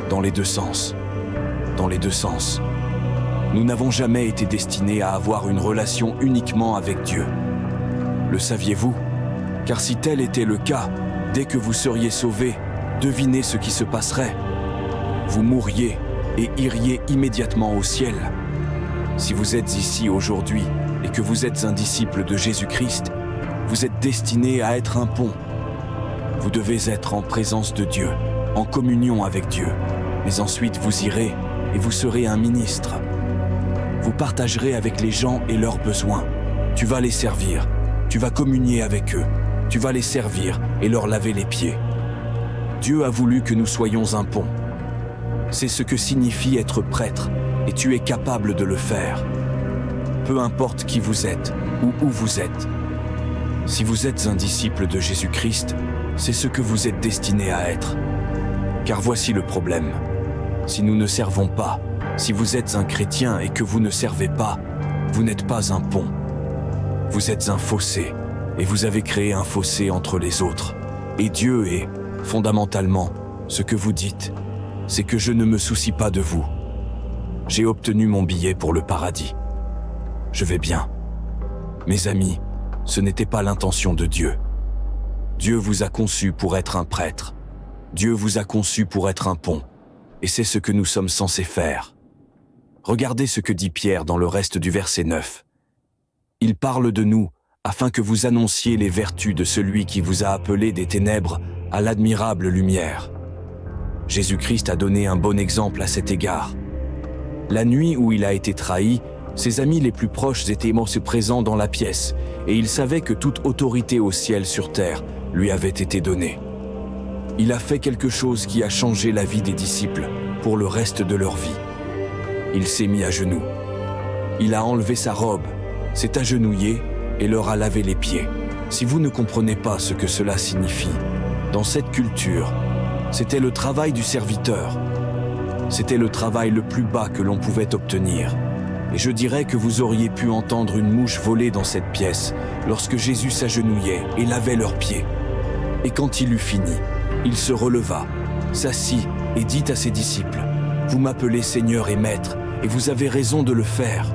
Dans les deux sens. Dans les deux sens. Nous n'avons jamais été destinés à avoir une relation uniquement avec Dieu. Le saviez-vous? Car si tel était le cas, dès que vous seriez sauvés, devinez ce qui se passerait. Vous mourriez et iriez immédiatement au ciel. Si vous êtes ici aujourd'hui et que vous êtes un disciple de Jésus-Christ, vous êtes destiné à être un pont. Vous devez être en présence de Dieu, en communion avec Dieu. Mais ensuite vous irez et vous serez un ministre. Vous partagerez avec les gens et leurs besoins. Tu vas les servir, tu vas communier avec eux, tu vas les servir et leur laver les pieds. Dieu a voulu que nous soyons un pont. C'est ce que signifie être prêtre, et tu es capable de le faire. Peu importe qui vous êtes ou où vous êtes. Si vous êtes un disciple de Jésus-Christ, c'est ce que vous êtes destiné à être. Car voici le problème. Si nous ne servons pas, si vous êtes un chrétien et que vous ne servez pas, vous n'êtes pas un pont. Vous êtes un fossé, et vous avez créé un fossé entre les autres. Et Dieu est, fondamentalement, ce que vous dites, c'est que je ne me soucie pas de vous. J'ai obtenu mon billet pour le paradis. Je vais bien. Mes amis, ce n'était pas l'intention de Dieu. Dieu vous a conçu pour être un prêtre. Dieu vous a conçu pour être un pont. Et c'est ce que nous sommes censés faire. Regardez ce que dit Pierre dans le reste du verset 9. Il parle de nous afin que vous annonciez les vertus de celui qui vous a appelés des ténèbres à l'admirable lumière. Jésus-Christ a donné un bon exemple à cet égard. La nuit où il a été trahi, ses amis les plus proches étaient présents dans la pièce, et il savait que toute autorité au ciel sur terre lui avait été donnée. Il a fait quelque chose qui a changé la vie des disciples pour le reste de leur vie. Il s'est mis à genoux. Il a enlevé sa robe, s'est agenouillé et leur a lavé les pieds. Si vous ne comprenez pas ce que cela signifie, dans cette culture, c'était le travail du serviteur. C'était le travail le plus bas que l'on pouvait obtenir. Et je dirais que vous auriez pu entendre une mouche voler dans cette pièce lorsque Jésus s'agenouillait et lavait leurs pieds. Et quand il eut fini, il se releva, s'assit et dit à ses disciples, « Vous m'appelez Seigneur et Maître, et vous avez raison de le faire.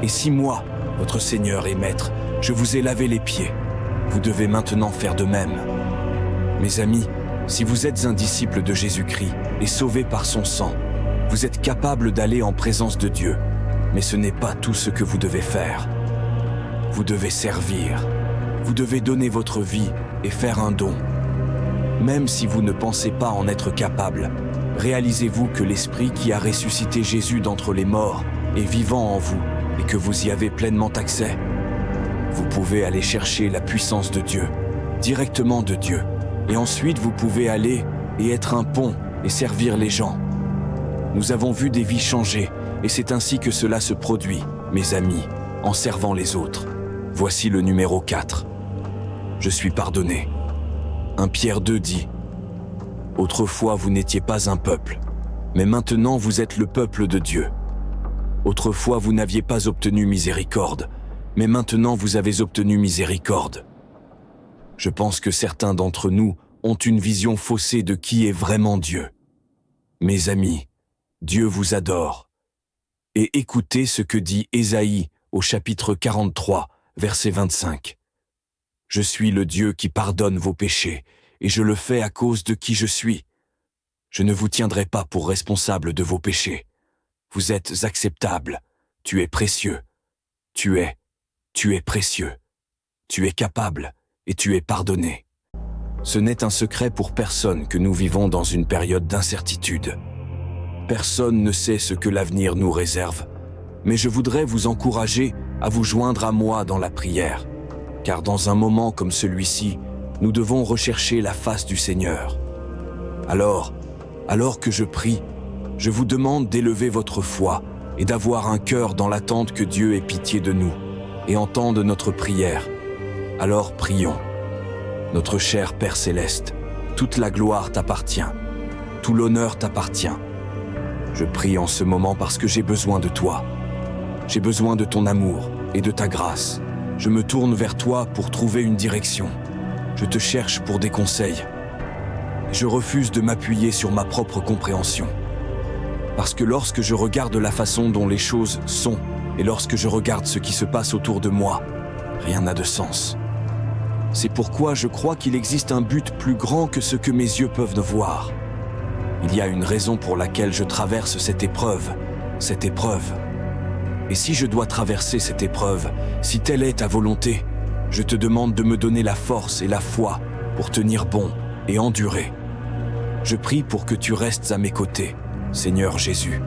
Et si moi, votre Seigneur et Maître, je vous ai lavé les pieds, vous devez maintenant faire de même. » Mes amis, si vous êtes un disciple de Jésus-Christ et sauvé par son sang, vous êtes capable d'aller en présence de Dieu, mais ce n'est pas tout ce que vous devez faire. Vous devez servir, vous devez donner votre vie et faire un don. Même si vous ne pensez pas en être capable, réalisez-vous que l'Esprit qui a ressuscité Jésus d'entre les morts est vivant en vous et que vous y avez pleinement accès. Vous pouvez aller chercher la puissance de Dieu, directement de Dieu, et ensuite vous pouvez aller et être un pont et servir les gens. Nous avons vu des vies changer, et c'est ainsi que cela se produit, mes amis, en servant les autres. Voici le numéro 4. Je suis pardonné. 1 Pierre 2 dit « Autrefois vous n'étiez pas un peuple, mais maintenant vous êtes le peuple de Dieu. Autrefois vous n'aviez pas obtenu miséricorde, mais maintenant vous avez obtenu miséricorde. » Je pense que certains d'entre nous ont une vision faussée de qui est vraiment Dieu. Mes amis, Dieu vous adore. Et écoutez ce que dit Ésaïe au chapitre 43, verset 25. « Je suis le Dieu qui pardonne vos péchés, et je le fais à cause de qui je suis. Je ne vous tiendrai pas pour responsable de vos péchés. Vous êtes acceptable, tu es précieux. Tu es précieux. Tu es capable, et tu es pardonné. » Ce n'est un secret pour personne que nous vivons dans une période d'incertitude. Personne ne sait ce que l'avenir nous réserve, mais je voudrais vous encourager à vous joindre à moi dans la prière, car dans un moment comme celui-ci, nous devons rechercher la face du Seigneur. Alors que je prie, je vous demande d'élever votre foi et d'avoir un cœur dans l'attente que Dieu ait pitié de nous et entende notre prière. Alors prions. Notre cher Père Céleste, toute la gloire t'appartient, tout l'honneur t'appartient. Je prie en ce moment parce que j'ai besoin de toi. J'ai besoin de ton amour et de ta grâce. Je me tourne vers toi pour trouver une direction. Je te cherche pour des conseils. Je refuse de m'appuyer sur ma propre compréhension. Parce que lorsque je regarde la façon dont les choses sont, et lorsque je regarde ce qui se passe autour de moi, rien n'a de sens. C'est pourquoi je crois qu'il existe un but plus grand que ce que mes yeux peuvent voir. Il y a une raison pour laquelle je traverse cette épreuve. Et si je dois traverser cette épreuve, si telle est ta volonté, je te demande de me donner la force et la foi pour tenir bon et endurer. Je prie pour que tu restes à mes côtés, Seigneur Jésus.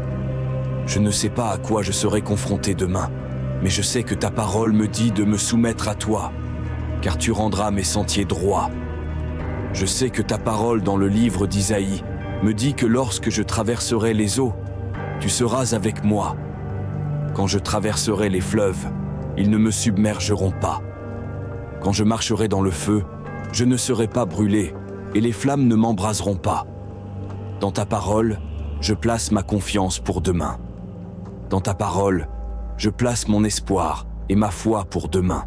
Je ne sais pas à quoi je serai confronté demain, mais je sais que ta parole me dit de me soumettre à toi, car tu rendras mes sentiers droits. Je sais que ta parole dans le livre d'Isaïe me dit que lorsque je traverserai les eaux, tu seras avec moi. Quand je traverserai les fleuves, ils ne me submergeront pas. Quand je marcherai dans le feu, je ne serai pas brûlé, et les flammes ne m'embraseront pas. Dans ta parole, je place ma confiance pour demain. Dans ta parole, je place mon espoir et ma foi pour demain.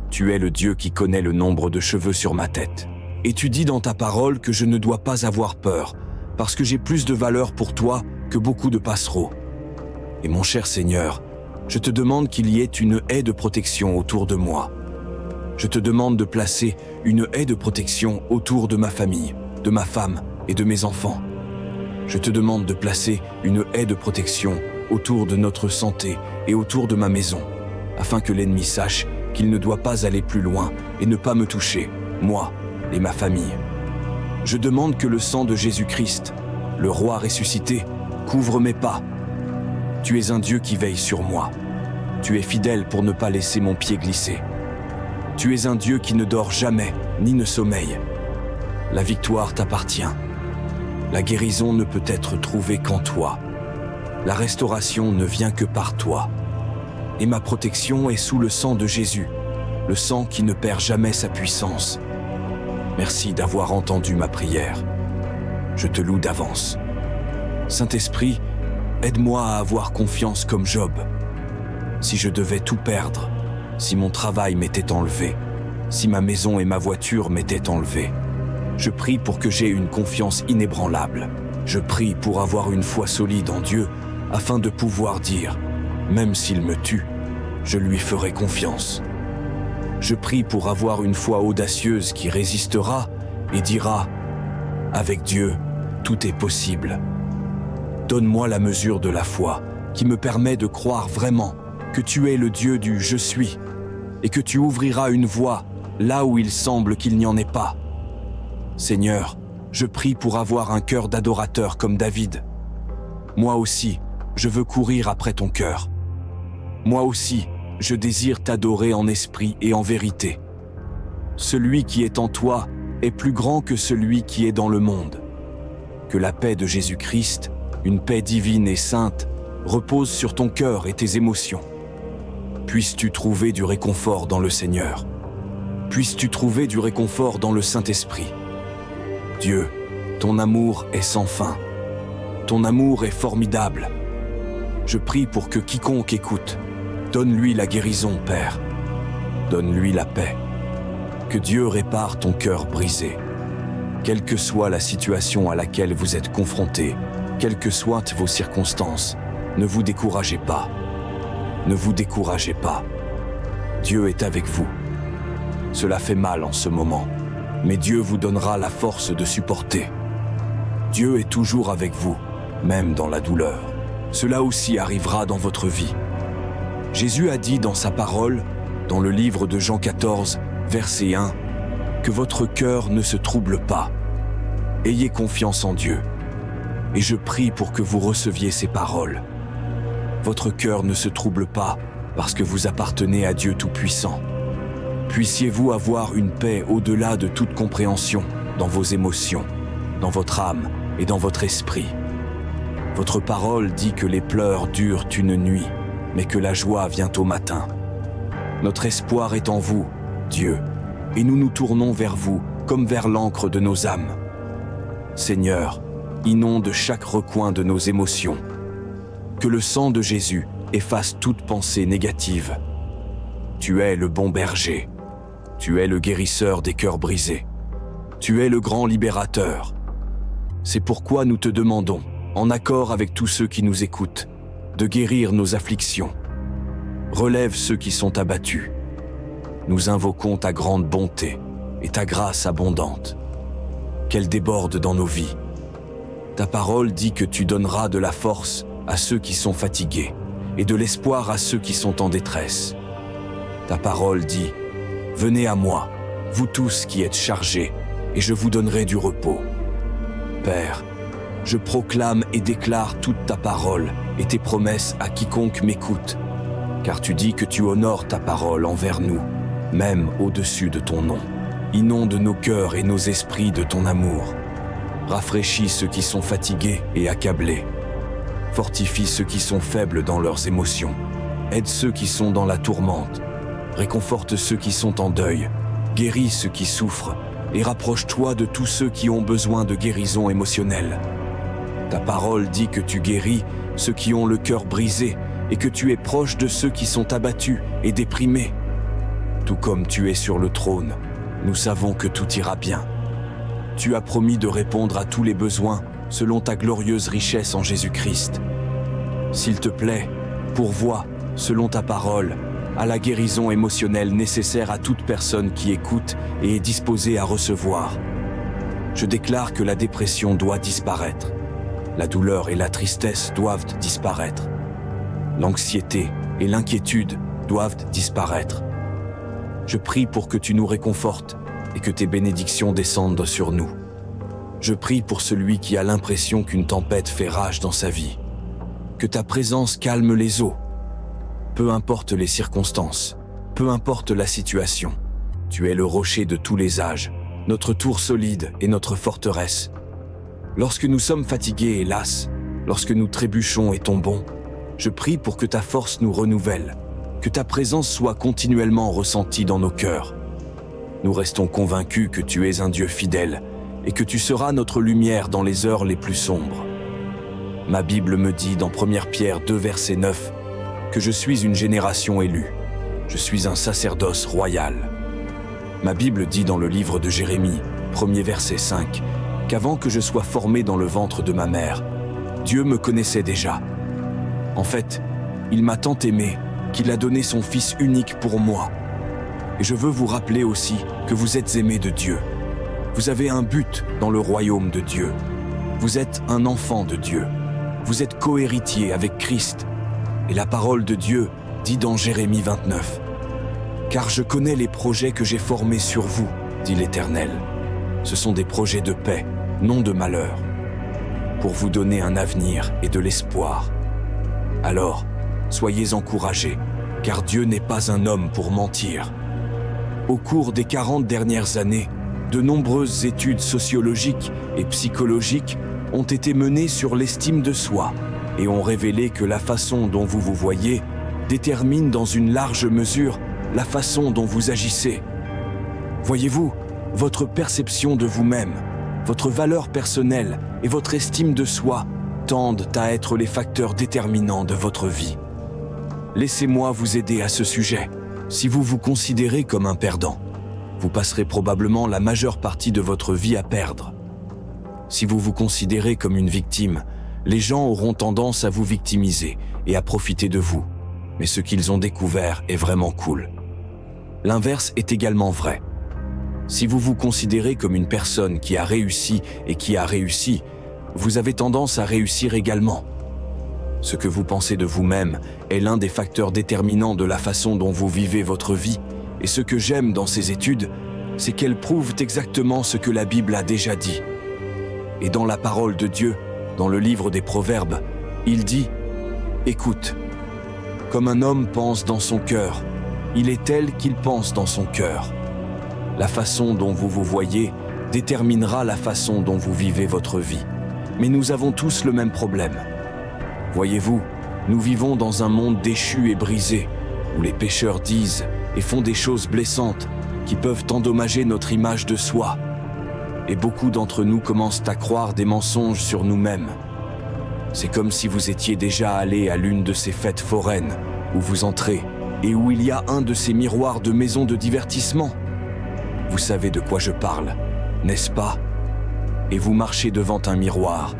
Tu es le Dieu qui connaît le nombre de cheveux sur ma tête. Et tu dis dans ta parole que je ne dois pas avoir peur, parce que j'ai plus de valeur pour toi que beaucoup de passereaux. Et mon cher Seigneur, je te demande qu'il y ait une haie de protection autour de moi. Je te demande de placer une haie de protection autour de ma famille, de ma femme et de mes enfants. Je te demande de placer une haie de protection autour de notre santé et autour de ma maison, afin que l'ennemi sache qu'il ne doit pas aller plus loin et ne pas me toucher, moi et ma famille. Je demande que le sang de Jésus-Christ, le roi ressuscité, couvre mes pas. Tu es un Dieu qui veille sur moi. Tu es fidèle pour ne pas laisser mon pied glisser. Tu es un Dieu qui ne dort jamais, ni ne sommeille. La victoire t'appartient. La guérison ne peut être trouvée qu'en toi. La restauration ne vient que par toi. Et ma protection est sous le sang de Jésus, le sang qui ne perd jamais sa puissance. Merci d'avoir entendu ma prière. Je te loue d'avance. Saint-Esprit, aide-moi à avoir confiance comme Job. Si je devais tout perdre, si mon travail m'était enlevé, si ma maison et ma voiture m'étaient enlevées, je prie pour que j'aie une confiance inébranlable. Je prie pour avoir une foi solide en Dieu, afin de pouvoir dire, même s'il me tue, je lui ferai confiance. Je prie pour avoir une foi audacieuse qui résistera et dira, avec Dieu, tout est possible. Donne-moi la mesure de la foi qui me permet de croire vraiment que tu es le Dieu du « je suis » et que tu ouvriras une voie là où il semble qu'il n'y en ait pas. Seigneur, je prie pour avoir un cœur d'adorateur comme David. Moi aussi, je veux courir après ton cœur. Moi aussi, je désire t'adorer en esprit et en vérité. Celui qui est en toi est plus grand que celui qui est dans le monde. Que la paix de Jésus-Christ, une paix divine et sainte, repose sur ton cœur et tes émotions. Puisses-tu trouver du réconfort dans le Seigneur. Puisses-tu trouver du réconfort dans le Saint-Esprit. Dieu, ton amour est sans fin. Ton amour est formidable. Je prie pour que quiconque écoute, donne-lui la guérison, Père. Donne-lui la paix. Que Dieu répare ton cœur brisé. Quelle que soit la situation à laquelle vous êtes confrontés, quelles que soient vos circonstances, ne vous découragez pas. Ne vous découragez pas. Dieu est avec vous. Cela fait mal en ce moment, mais Dieu vous donnera la force de supporter. Dieu est toujours avec vous, même dans la douleur. Cela aussi arrivera dans votre vie. Jésus a dit dans sa parole, dans le livre de Jean 14, verset 1, que votre cœur ne se trouble pas. Ayez confiance en Dieu. Et je prie pour que vous receviez ces paroles. Votre cœur ne se trouble pas parce que vous appartenez à Dieu Tout-Puissant. Puissiez-vous avoir une paix au-delà de toute compréhension dans vos émotions, dans votre âme et dans votre esprit. Votre parole dit que les pleurs durent une nuit, mais que la joie vient au matin. Notre espoir est en vous, Dieu, et nous nous tournons vers vous comme vers l'encre de nos âmes. Seigneur, inonde chaque recoin de nos émotions. Que le sang de Jésus efface toute pensée négative. Tu es le bon berger. Tu es le guérisseur des cœurs brisés. Tu es le grand libérateur. C'est pourquoi nous te demandons, en accord avec tous ceux qui nous écoutent, de guérir nos afflictions. Relève ceux qui sont abattus. nous invoquons ta grande bonté et ta grâce abondante. Qu'elle déborde dans nos vies. Ta parole dit que tu donneras de la force à ceux qui sont fatigués et de l'espoir à ceux qui sont en détresse. Ta parole dit « Venez à moi, vous tous qui êtes chargés, et je vous donnerai du repos. » Père, je proclame et déclare toute ta parole et tes promesses à quiconque m'écoute, car tu dis que tu honores ta parole envers nous, même au-dessus de ton nom. Inonde nos cœurs et nos esprits de ton amour. Rafraîchis ceux qui sont fatigués et accablés. Fortifie ceux qui sont faibles dans leurs émotions. Aide ceux qui sont dans la tourmente. Réconforte ceux qui sont en deuil. Guéris ceux qui souffrent et rapproche-toi de tous ceux qui ont besoin de guérison émotionnelle. Ta parole dit que tu guéris ceux qui ont le cœur brisé et que tu es proche de ceux qui sont abattus et déprimés. Tout comme tu es sur le trône, nous savons que tout ira bien. Tu as promis de répondre à tous les besoins selon ta glorieuse richesse en Jésus-Christ. S'il te plaît, pourvois, selon ta parole, à la guérison émotionnelle nécessaire à toute personne qui écoute et est disposée à recevoir. Je déclare que la dépression doit disparaître. La douleur et la tristesse doivent disparaître. L'anxiété et l'inquiétude doivent disparaître. Je prie pour que tu nous réconfortes et que tes bénédictions descendent sur nous. Je prie pour celui qui a l'impression qu'une tempête fait rage dans sa vie. Que ta présence calme les eaux. Peu importe les circonstances, peu importe la situation, tu es le rocher de tous les âges, notre tour solide et notre forteresse. Lorsque nous sommes fatigués et las, lorsque nous trébuchons et tombons, je prie pour que ta force nous renouvelle, que ta présence soit continuellement ressentie dans nos cœurs. Nous restons convaincus que tu es un Dieu fidèle et que tu seras notre lumière dans les heures les plus sombres. Ma Bible me dit dans 1 Pierre 2, verset 9, que je suis une génération élue. Je suis un sacerdoce royal. Ma Bible dit dans le livre de Jérémie, 1er verset 5, qu'avant que je sois formé dans le ventre de ma mère, Dieu me connaissait déjà. En fait, il m'a tant aimé qu'il a donné son Fils unique pour moi. Et je veux vous rappeler aussi que vous êtes aimés de Dieu. Vous avez un but dans le royaume de Dieu. Vous êtes un enfant de Dieu. Vous êtes cohéritier avec Christ. Et la parole de Dieu dit dans Jérémie 29, « Car je connais les projets que j'ai formés sur vous, dit l'Éternel. Ce sont des projets de paix, non de malheur, pour vous donner un avenir et de l'espoir. Alors, soyez encouragés, car Dieu n'est pas un homme pour mentir. » Au cours des 40 dernières années, de nombreuses études sociologiques et psychologiques ont été menées sur l'estime de soi et ont révélé que la façon dont vous vous voyez détermine dans une large mesure la façon dont vous agissez. Voyez-vous, votre perception de vous-même, votre valeur personnelle et votre estime de soi tendent à être les facteurs déterminants de votre vie. Laissez-moi vous aider à ce sujet. Si vous vous considérez comme un perdant, vous passerez probablement la majeure partie de votre vie à perdre. Si vous vous considérez comme une victime, les gens auront tendance à vous victimiser et à profiter de vous. Mais ce qu'ils ont découvert est vraiment cool. L'inverse est également vrai. Si vous vous considérez comme une personne qui a réussi et qui a réussi, vous avez tendance à réussir également. Ce que vous pensez de vous-même est l'un des facteurs déterminants de la façon dont vous vivez votre vie, et ce que j'aime dans ces études, c'est qu'elles prouvent exactement ce que la Bible a déjà dit. Et dans la parole de Dieu, dans le livre des Proverbes, il dit « Écoute, comme un homme pense dans son cœur, il est tel qu'il pense dans son cœur. » La façon dont vous vous voyez déterminera la façon dont vous vivez votre vie. Mais nous avons tous le même problème. Voyez-vous, nous vivons dans un monde déchu et brisé, où les pécheurs disent et font des choses blessantes qui peuvent endommager notre image de soi. Et beaucoup d'entre nous commencent à croire des mensonges sur nous-mêmes. C'est comme si vous étiez déjà allé à l'une de ces fêtes foraines, où vous entrez et où il y a un de ces miroirs de maisons de divertissement. Vous savez de quoi je parle, n'est-ce pas? Et vous marchez devant un miroir,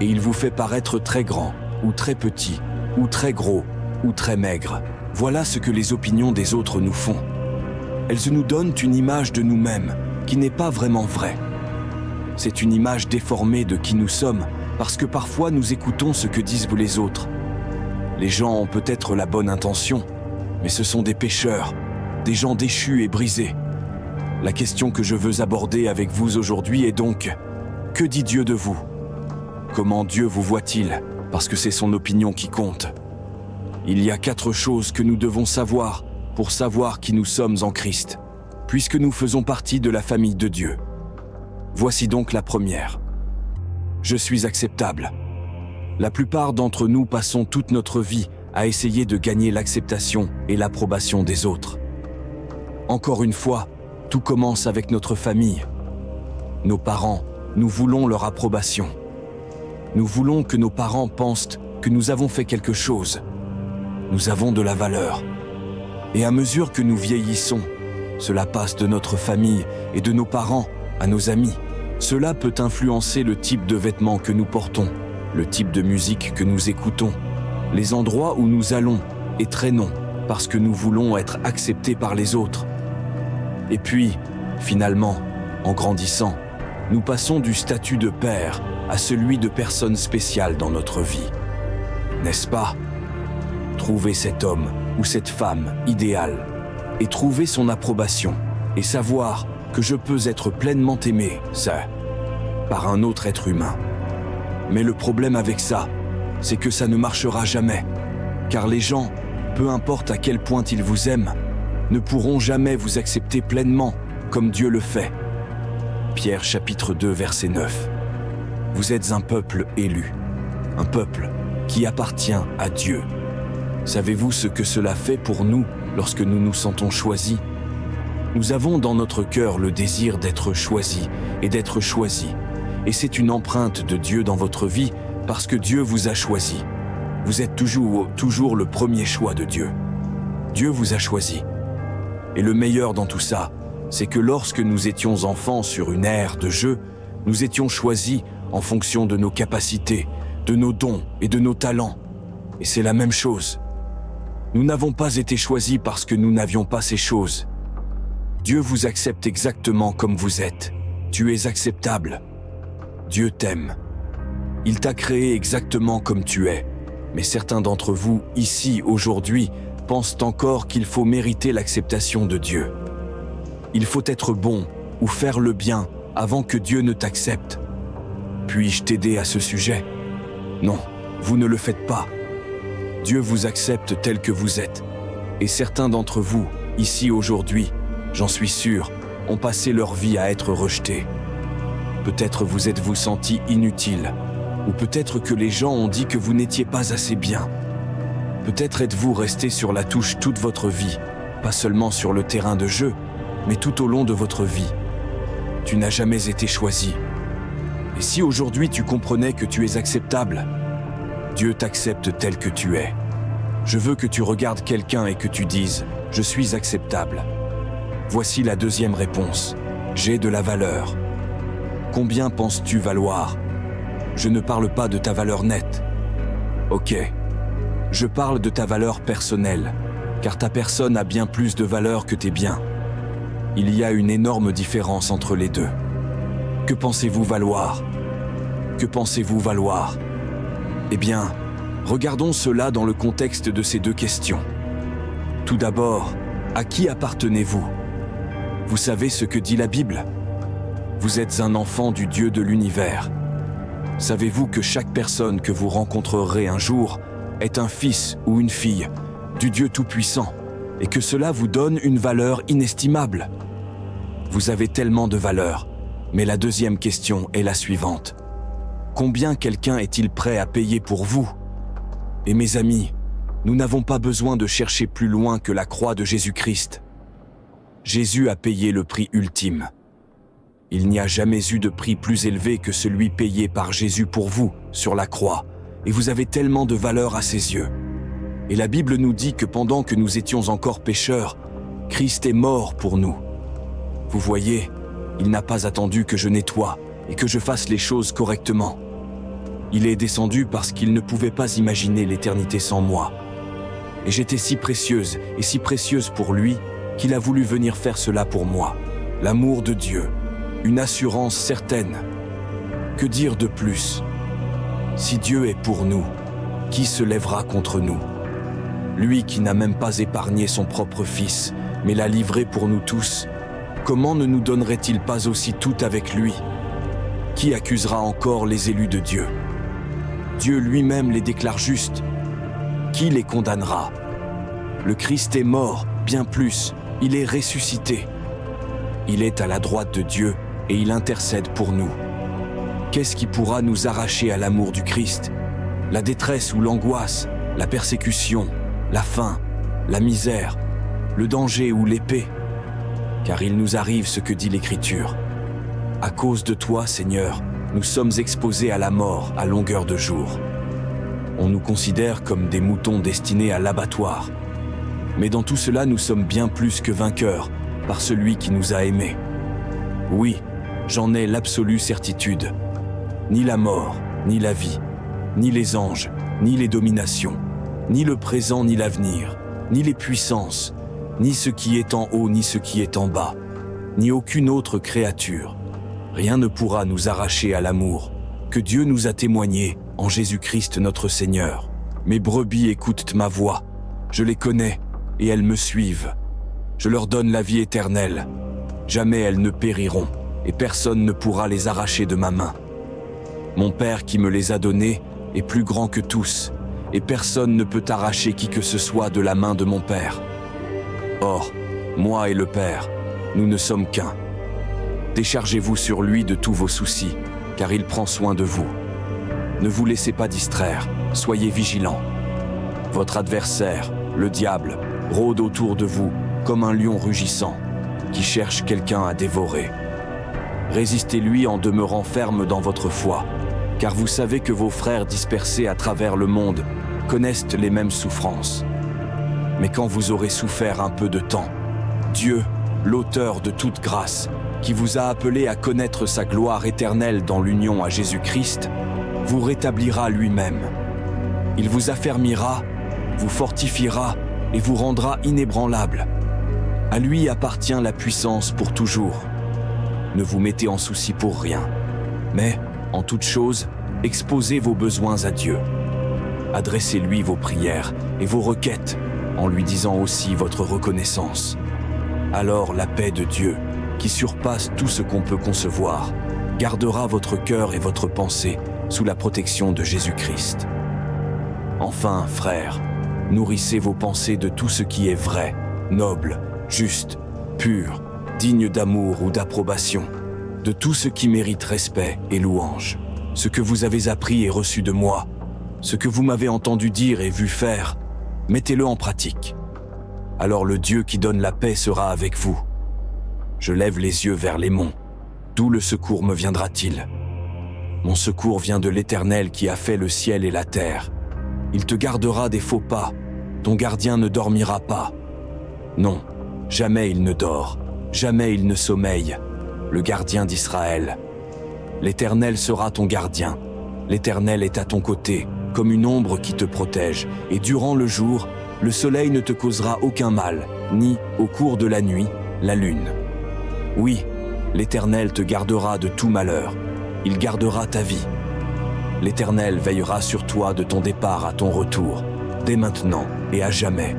et il vous fait paraître très grand, ou très petit, ou très gros, ou très maigre. Voilà ce que les opinions des autres nous font. elles nous donnent une image de nous-mêmes qui n'est pas vraiment vraie. C'est une image déformée de qui nous sommes parce que parfois nous écoutons ce que disent les autres. Les gens ont peut-être la bonne intention, mais ce sont des pécheurs, des gens déchus et brisés. La question que je veux aborder avec vous aujourd'hui est donc, que dit Dieu de vous? Comment Dieu vous voit-il? Parce que c'est son opinion qui compte. Il y a 4 choses que nous devons savoir pour savoir qui nous sommes en Christ, puisque nous faisons partie de la famille de Dieu. Voici donc la première. Je suis acceptable. La plupart d'entre nous passons toute notre vie à essayer de gagner l'acceptation et l'approbation des autres. Encore une fois, tout commence avec notre famille. Nos parents, nous voulons leur approbation. Nous voulons que nos parents pensent que nous avons fait quelque chose. Nous avons de la valeur. Et à mesure que nous vieillissons, cela passe de notre famille et de nos parents à nos amis. Cela peut influencer le type de vêtements que nous portons, le type de musique que nous écoutons, les endroits où nous allons et traînons parce que nous voulons être acceptés par les autres. Et puis, finalement, en grandissant, nous passons du statut de père à celui de personne spéciale dans notre vie. N'est-ce pas? Trouver cet homme ou cette femme idéale et trouver son approbation et savoir que je peux être pleinement aimé, ça, par un autre être humain. Mais le problème avec ça, c'est que ça ne marchera jamais, car les gens, peu importe à quel point ils vous aiment, ne pourront jamais vous accepter pleinement comme Dieu le fait. Pierre chapitre 2 verset 9. Vous êtes un peuple élu, un peuple qui appartient à Dieu. Savez-vous ce que cela fait pour nous lorsque nous nous sentons choisis? Nous avons dans notre cœur le désir d'être choisis et d'être choisis. Et c'est une empreinte de Dieu dans votre vie parce que Dieu vous a choisi. Vous êtes toujours le premier choix de Dieu. Dieu vous a choisi. Et le meilleur dans tout ça, c'est que lorsque nous étions enfants sur une aire de jeu, nous étions choisis en fonction de nos capacités, de nos dons et de nos talents. Et c'est la même chose. Nous n'avons pas été choisis parce que nous n'avions pas ces choses. Dieu vous accepte exactement comme vous êtes. Tu es acceptable. Dieu t'aime. Il t'a créé exactement comme tu es. Mais certains d'entre vous, ici, aujourd'hui, pensent encore qu'il faut mériter l'acceptation de Dieu. Il faut être bon ou faire le bien avant que Dieu ne t'accepte. Puis-je t'aider à ce sujet? Non, vous ne le faites pas. Dieu vous accepte tel que vous êtes. Et certains d'entre vous, ici aujourd'hui, j'en suis sûr, ont passé leur vie à être rejetés. Peut-être vous êtes-vous senti inutile, ou peut-être que les gens ont dit que vous n'étiez pas assez bien. Peut-être êtes-vous resté sur la touche toute votre vie, pas seulement sur le terrain de jeu, mais tout au long de votre vie. Tu n'as jamais été choisi. Et si aujourd'hui tu comprenais que tu es acceptable, Dieu t'accepte tel que tu es. Je veux que tu regardes quelqu'un et que tu dises « Je suis acceptable ». Voici la deuxième réponse. J'ai de la valeur. Combien penses-tu valoir? Je ne parle pas de ta valeur nette. Ok. Je parle de ta valeur personnelle, car ta personne a bien plus de valeur que tes biens. Il y a une énorme différence entre les deux. Que pensez-vous valoir? Que pensez-vous valoir? Eh bien, regardons cela dans le contexte de ces deux questions. Tout d'abord, à qui appartenez-vous? Vous savez ce que dit la Bible? Vous êtes un enfant du Dieu de l'univers. Savez-vous que chaque personne que vous rencontrerez un jour est un fils ou une fille du Dieu Tout-Puissant et que cela vous donne une valeur inestimable? Vous avez tellement de valeur, mais la deuxième question est la suivante. Combien quelqu'un est-il prêt à payer pour vous? Et mes amis, nous n'avons pas besoin de chercher plus loin que la croix de Jésus-Christ. Jésus a payé le prix ultime. Il n'y a jamais eu de prix plus élevé que celui payé par Jésus pour vous sur la croix, et vous avez tellement de valeur à ses yeux. Et la Bible nous dit que pendant que nous étions encore pécheurs, Christ est mort pour nous. Vous voyez, il n'a pas attendu que je nettoie et que je fasse les choses correctement. Il est descendu parce qu'il ne pouvait pas imaginer l'éternité sans moi. Et j'étais si précieuse et si précieuse pour lui qu'il a voulu venir faire cela pour moi. L'amour de Dieu, une assurance certaine. Que dire de plus? Si Dieu est pour nous, qui se lèvera contre nous? Lui qui n'a même pas épargné son propre Fils, mais l'a livré pour nous tous, comment ne nous donnerait-il pas aussi tout avec lui? Qui accusera encore les élus de Dieu? Dieu lui-même les déclare justes. Qui les condamnera? Le Christ est mort, bien plus, il est ressuscité. Il est à la droite de Dieu et il intercède pour nous. Qu'est-ce qui pourra nous arracher à l'amour du Christ? La détresse ou l'angoisse, la persécution, la faim, la misère, le danger ou l'épée? Car il nous arrive ce que dit l'Écriture. À cause de toi, Seigneur, nous sommes exposés à la mort à longueur de jour. On nous considère comme des moutons destinés à l'abattoir. Mais dans tout cela, nous sommes bien plus que vainqueurs par celui qui nous a aimés. Oui, j'en ai l'absolue certitude. Ni la mort, ni la vie, ni les anges, ni les dominations, ni le présent, ni l'avenir, ni les puissances, ni ce qui est en haut, ni ce qui est en bas, ni aucune autre créature. Rien ne pourra nous arracher à l'amour que Dieu nous a témoigné en Jésus-Christ notre Seigneur. Mes brebis écoutent ma voix, je les connais et elles me suivent. Je leur donne la vie éternelle. Jamais elles ne périront et personne ne pourra les arracher de ma main. Mon Père qui me les a donnés est plus grand que tous et personne ne peut arracher qui que ce soit de la main de mon Père. Or, moi et le Père, nous ne sommes qu'un. Déchargez-vous sur lui de tous vos soucis, car il prend soin de vous. Ne vous laissez pas distraire, soyez vigilants. Votre adversaire, le diable, rôde autour de vous comme un lion rugissant, qui cherche quelqu'un à dévorer. Résistez-lui en demeurant ferme dans votre foi, car vous savez que vos frères dispersés à travers le monde connaissent les mêmes souffrances. Mais quand vous aurez souffert un peu de temps, Dieu, l'auteur de toute grâce, qui vous a appelé à connaître sa gloire éternelle dans l'union à Jésus-Christ, vous rétablira lui-même. Il vous affermira, vous fortifiera et vous rendra inébranlable. À lui appartient la puissance pour toujours. Ne vous mettez en souci pour rien, mais, en toute chose, exposez vos besoins à Dieu. Adressez-lui vos prières et vos requêtes, en lui disant aussi votre reconnaissance. Alors la paix de Dieu, qui surpasse tout ce qu'on peut concevoir, gardera votre cœur et votre pensée sous la protection de Jésus-Christ. Enfin, frères, nourrissez vos pensées de tout ce qui est vrai, noble, juste, pur, digne d'amour ou d'approbation, de tout ce qui mérite respect et louange. Ce que vous avez appris et reçu de moi, ce que vous m'avez entendu dire et vu faire, mettez-le en pratique. Alors le Dieu qui donne la paix sera avec vous. Je lève les yeux vers les monts. D'où le secours me viendra-t-il? Mon secours vient de l'Éternel qui a fait le ciel et la terre. Il te gardera des faux pas. Ton gardien ne dormira pas. Non, jamais il ne dort, jamais il ne sommeille. Le gardien d'Israël. L'Éternel sera ton gardien. L'Éternel est à ton côté, comme une ombre qui te protège. Et durant le jour, le soleil ne te causera aucun mal, ni, au cours de la nuit, la lune. Oui, l'Éternel te gardera de tout malheur. Il gardera ta vie. L'Éternel veillera sur toi de ton départ à ton retour, dès maintenant et à jamais.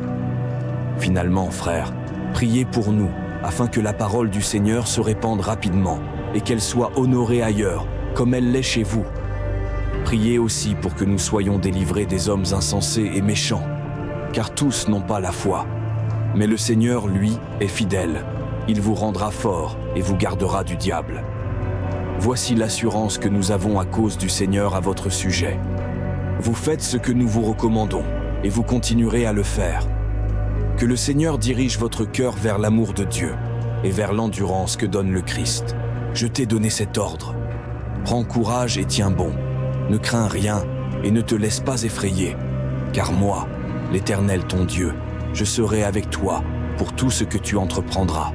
Finalement, frères, priez pour nous, afin que la parole du Seigneur se répande rapidement et qu'elle soit honorée ailleurs, comme elle l'est chez vous. Priez aussi pour que nous soyons délivrés des hommes insensés et méchants, car tous n'ont pas la foi. Mais le Seigneur, lui, est fidèle. Il vous rendra fort et vous gardera du diable. Voici l'assurance que nous avons à cause du Seigneur à votre sujet. Vous faites ce que nous vous recommandons, et vous continuerez à le faire. Que le Seigneur dirige votre cœur vers l'amour de Dieu, et vers l'endurance que donne le Christ. Je t'ai donné cet ordre. Prends courage et tiens bon. Ne crains rien, et ne te laisse pas effrayer. Car moi, l'Éternel ton Dieu, je serai avec toi pour tout ce que tu entreprendras.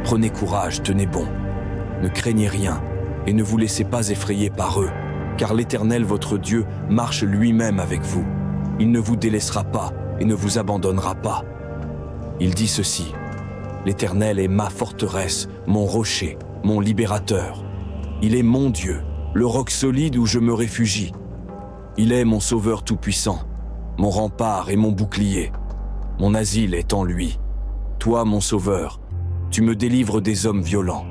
Prenez courage, tenez bon. Ne craignez rien, et ne vous laissez pas effrayer par eux, car l'Éternel votre Dieu marche lui-même avec vous. Il ne vous délaissera pas et ne vous abandonnera pas. Il dit ceci: L'Éternel est ma forteresse, mon rocher, mon libérateur. Il est mon Dieu, le roc solide où je me réfugie. Il est mon sauveur tout-puissant, mon rempart et mon bouclier. Mon asile est en lui. Toi, mon sauveur, tu me délivres des hommes violents.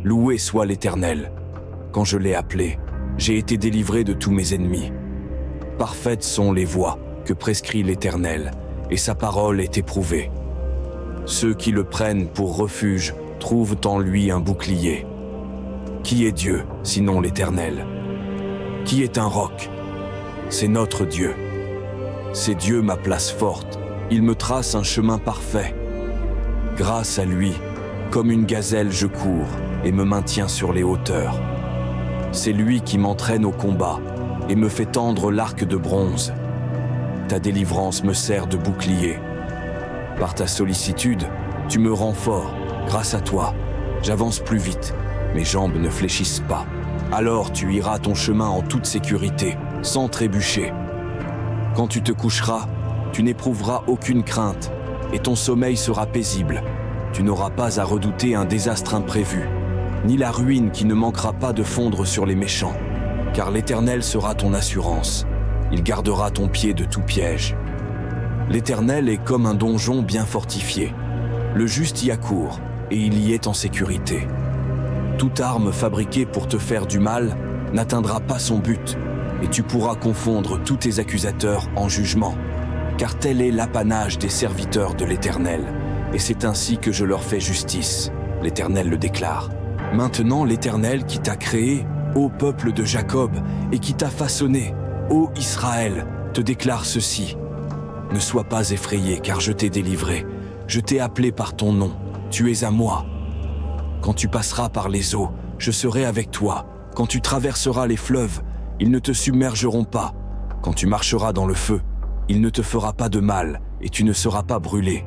Loué soit l'Éternel. Quand je l'ai appelé, j'ai été délivré de tous mes ennemis. Parfaites sont les voies que prescrit l'Éternel, et sa parole est éprouvée. Ceux qui le prennent pour refuge trouvent en lui un bouclier. Qui est Dieu, sinon l'Éternel? Qui est un roc? C'est notre Dieu. C'est Dieu ma place forte. Il me trace un chemin parfait. Grâce à lui, comme une gazelle je cours et me maintiens sur les hauteurs. C'est lui qui m'entraîne au combat et me fait tendre l'arc de bronze. Ta délivrance me sert de bouclier. Par ta sollicitude, tu me rends fort. Grâce à toi, j'avance plus vite. Mes jambes ne fléchissent pas. Alors tu iras ton chemin en toute sécurité, sans trébucher. Quand tu te coucheras, tu n'éprouveras aucune crainte, et ton sommeil sera paisible. Tu n'auras pas à redouter un désastre imprévu, ni la ruine qui ne manquera pas de fondre sur les méchants. Car l'Éternel sera ton assurance. Il gardera ton pied de tout piège. L'Éternel est comme un donjon bien fortifié. Le juste y accourt, et il y est en sécurité. Toute arme fabriquée pour te faire du mal n'atteindra pas son but, et tu pourras confondre tous tes accusateurs en jugement. Car tel est l'apanage des serviteurs de l'Éternel, et c'est ainsi que je leur fais justice. L'Éternel le déclare. Maintenant l'Éternel qui t'a créé, ô peuple de Jacob, et qui t'a façonné, ô Israël, te déclare ceci. Ne sois pas effrayé, car je t'ai délivré. Je t'ai appelé par ton nom, tu es à moi. Quand tu passeras par les eaux, je serai avec toi. Quand tu traverseras les fleuves, ils ne te submergeront pas. Quand tu marcheras dans le feu, il ne te fera pas de mal, et tu ne seras pas brûlé.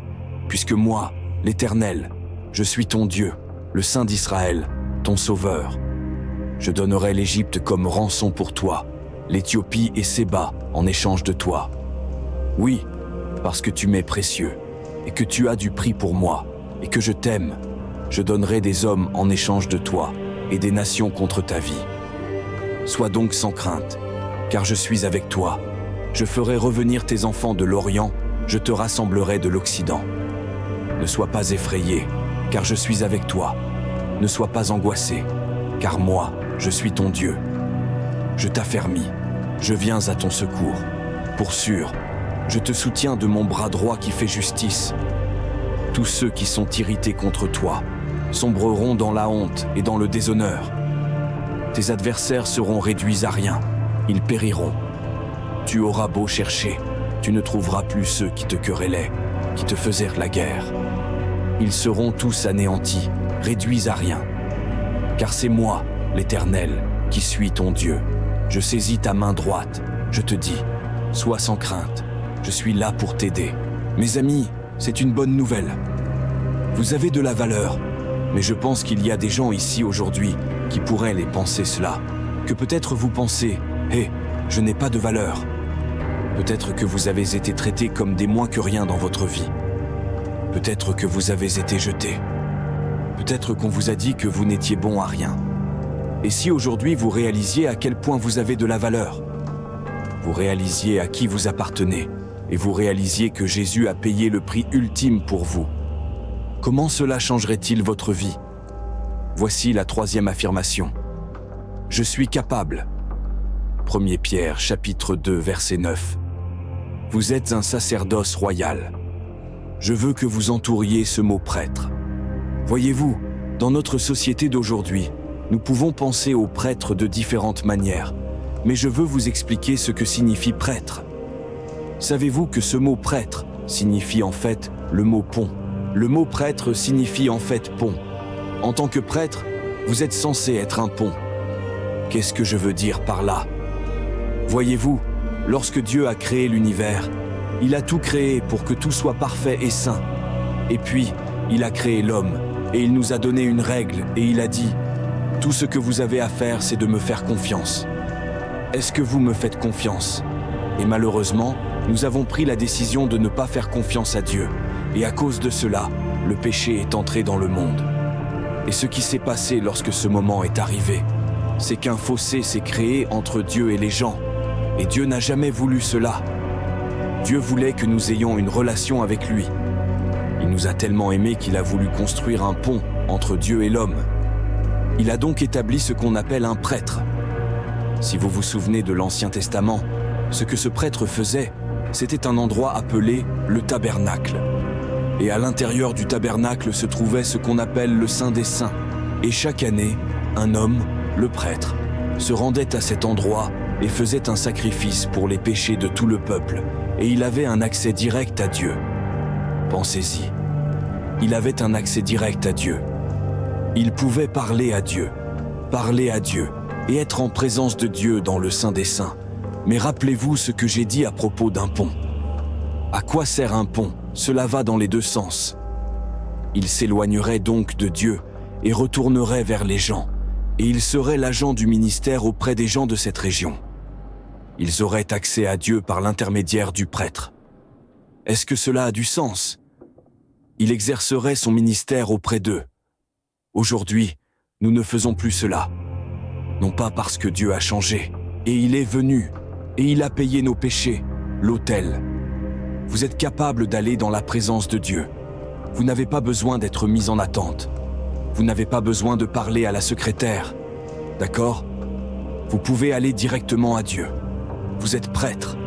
Puisque moi, l'Éternel, je suis ton Dieu, le Saint d'Israël, ton Sauveur. Je donnerai l'Égypte comme rançon pour toi, l'Éthiopie et Séba en échange de toi. Oui, parce que tu m'es précieux, et que tu as du prix pour moi, et que je t'aime, je donnerai des hommes en échange de toi, et des nations contre ta vie. Sois donc sans crainte, car je suis avec toi. Je ferai revenir tes enfants de l'Orient, je te rassemblerai de l'Occident. Ne sois pas effrayé, car je suis avec toi. Ne sois pas angoissé, car moi, je suis ton Dieu. Je t'affermis, je viens à ton secours. Pour sûr, je te soutiens de mon bras droit qui fait justice. Tous ceux qui sont irrités contre toi sombreront dans la honte et dans le déshonneur. Tes adversaires seront réduits à rien, ils périront. Tu auras beau chercher, tu ne trouveras plus ceux qui te querellaient, qui te faisaient la guerre. Ils seront tous anéantis, réduits à rien. Car c'est moi, l'Éternel, qui suis ton Dieu. Je saisis ta main droite, je te dis, sois sans crainte, je suis là pour t'aider. Mes amis, c'est une bonne nouvelle. Vous avez de la valeur, mais je pense qu'il y a des gens ici aujourd'hui qui pourraient les penser cela. Que peut-être vous pensez, je n'ai pas de valeur. Peut-être que vous avez été traités comme des moins que rien dans votre vie. Peut-être que vous avez été jetés. Peut-être qu'on vous a dit que vous n'étiez bon à rien. Et si aujourd'hui vous réalisiez à quel point vous avez de la valeur, vous réalisiez à qui vous appartenez, et vous réalisiez que Jésus a payé le prix ultime pour vous, comment cela changerait-il votre vie? Voici la troisième affirmation. Je suis capable. 1 Pierre, chapitre 2, verset 9. Vous êtes un sacerdoce royal. Je veux que vous entouriez ce mot prêtre. Voyez-vous, dans notre société d'aujourd'hui, nous pouvons penser aux prêtres de différentes manières, mais je veux vous expliquer ce que signifie prêtre. Savez-vous que ce mot prêtre signifie en fait le mot pont? Le mot prêtre signifie en fait pont. En tant que prêtre, vous êtes censé être un pont. Qu'est-ce que je veux dire par là? Voyez-vous, lorsque Dieu a créé l'univers, il a tout créé pour que tout soit parfait et saint. Et puis, il a créé l'homme, et il nous a donné une règle, et il a dit « Tout ce que vous avez à faire, c'est de me faire confiance. » Est-ce que vous me faites confiance? Et malheureusement, nous avons pris la décision de ne pas faire confiance à Dieu. Et à cause de cela, le péché est entré dans le monde. Et ce qui s'est passé lorsque ce moment est arrivé, c'est qu'un fossé s'est créé entre Dieu et les gens. Et Dieu n'a jamais voulu cela. Dieu voulait que nous ayons une relation avec lui. Il nous a tellement aimés qu'il a voulu construire un pont entre Dieu et l'homme. Il a donc établi ce qu'on appelle un prêtre. Si vous vous souvenez de l'Ancien Testament, ce que ce prêtre faisait, c'était un endroit appelé le tabernacle. Et à l'intérieur du tabernacle se trouvait ce qu'on appelle le Saint des Saints. Et chaque année, un homme, le prêtre, se rendait à cet endroit et faisait un sacrifice pour les péchés de tout le peuple. Et il avait un accès direct à Dieu. Pensez-y. Il avait un accès direct à Dieu. Il pouvait parler à Dieu et être en présence de Dieu dans le Saint des Saints. Mais rappelez-vous ce que j'ai dit à propos d'un pont. À quoi sert un pont? Cela va dans les deux sens. Il s'éloignerait donc de Dieu et retournerait vers les gens, et il serait l'agent du ministère auprès des gens de cette région. Ils auraient accès à Dieu par l'intermédiaire du prêtre. Est-ce que cela a du sens? Il exercerait son ministère auprès d'eux. Aujourd'hui, nous ne faisons plus cela. Non pas parce que Dieu a changé, et il est venu, et il a payé nos péchés, l'autel. Vous êtes capable d'aller dans la présence de Dieu. Vous n'avez pas besoin d'être mis en attente. Vous n'avez pas besoin de parler à la secrétaire. D'accord? Vous pouvez aller directement à Dieu. Vous êtes prêtre.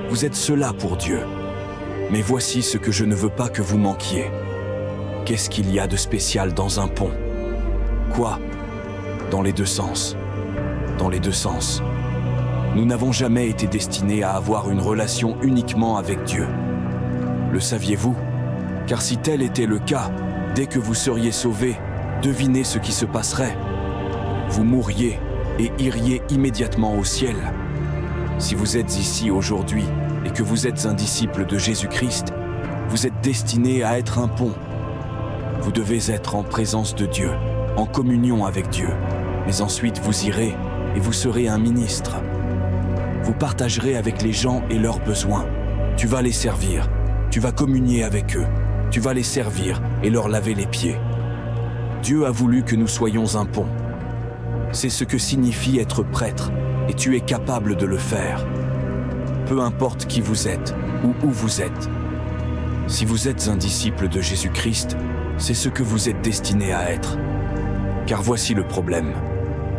Vous êtes cela pour Dieu. Mais voici ce que je ne veux pas que vous manquiez. Qu'est-ce qu'il y a de spécial dans un pont? Quoi? Dans les deux sens. Dans les deux sens. Nous n'avons jamais été destinés à avoir une relation uniquement avec Dieu. Le saviez-vous? Car si tel était le cas, dès que vous seriez sauvés, devinez ce qui se passerait. Vous mourriez et iriez immédiatement au ciel. Si vous êtes ici aujourd'hui et que vous êtes un disciple de Jésus-Christ, vous êtes destiné à être un pont. Vous devez être en présence de Dieu, en communion avec Dieu. Mais ensuite vous irez et vous serez un ministre. Vous partagerez avec les gens et leurs besoins. Tu vas les servir, tu vas communier avec eux, tu vas les servir et leur laver les pieds. Dieu a voulu que nous soyons un pont. C'est ce que signifie être prêtre, et tu es capable de le faire. Peu importe qui vous êtes ou où vous êtes. Si vous êtes un disciple de Jésus-Christ, c'est ce que vous êtes destiné à être. Car voici le problème.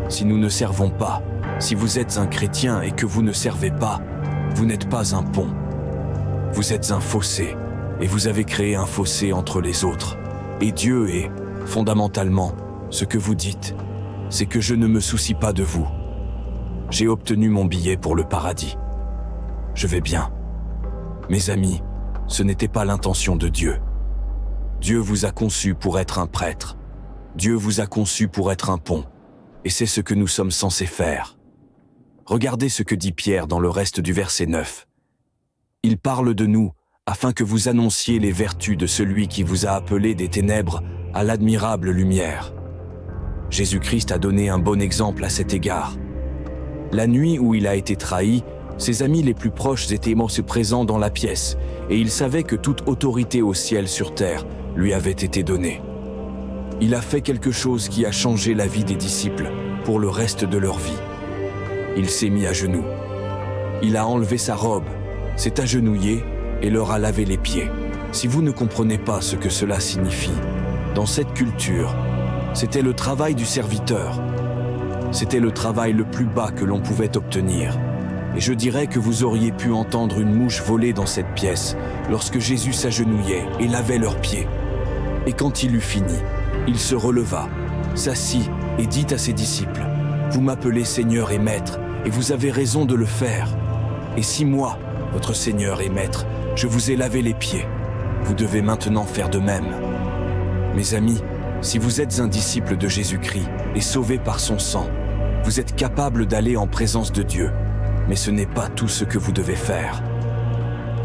Si nous ne servons pas, si vous êtes un chrétien et que vous ne servez pas, vous n'êtes pas un pont. Vous êtes un fossé, et vous avez créé un fossé entre les autres. Et Dieu est, fondamentalement, ce que vous dites, c'est que je ne me soucie pas de vous. J'ai obtenu mon billet pour le paradis. Je vais bien. Mes amis, ce n'était pas l'intention de Dieu. Dieu vous a conçu pour être un prêtre. Dieu vous a conçu pour être un pont. Et c'est ce que nous sommes censés faire. Regardez ce que dit Pierre dans le reste du verset 9. Il parle de nous afin que vous annonciez les vertus de celui qui vous a appelés des ténèbres à l'admirable lumière. Jésus-Christ a donné un bon exemple à cet égard. La nuit où il a été trahi, ses amis les plus proches étaient présents dans la pièce, et il savait que toute autorité au ciel sur terre lui avait été donnée. Il a fait quelque chose qui a changé la vie des disciples pour le reste de leur vie. Il s'est mis à genoux. Il a enlevé sa robe, s'est agenouillé et leur a lavé les pieds. Si vous ne comprenez pas ce que cela signifie, dans cette culture, c'était le travail du serviteur. C'était le travail le plus bas que l'on pouvait obtenir. Et je dirais que vous auriez pu entendre une mouche voler dans cette pièce lorsque Jésus s'agenouillait et lavait leurs pieds. Et quand il eut fini, il se releva, s'assit et dit à ses disciples, « Vous m'appelez Seigneur et Maître, et vous avez raison de le faire. Et si moi, votre Seigneur et Maître, je vous ai lavé les pieds, vous devez maintenant faire de même. » Mes amis, si vous êtes un disciple de Jésus-Christ et sauvé par son sang, vous êtes capable d'aller en présence de Dieu, mais ce n'est pas tout ce que vous devez faire.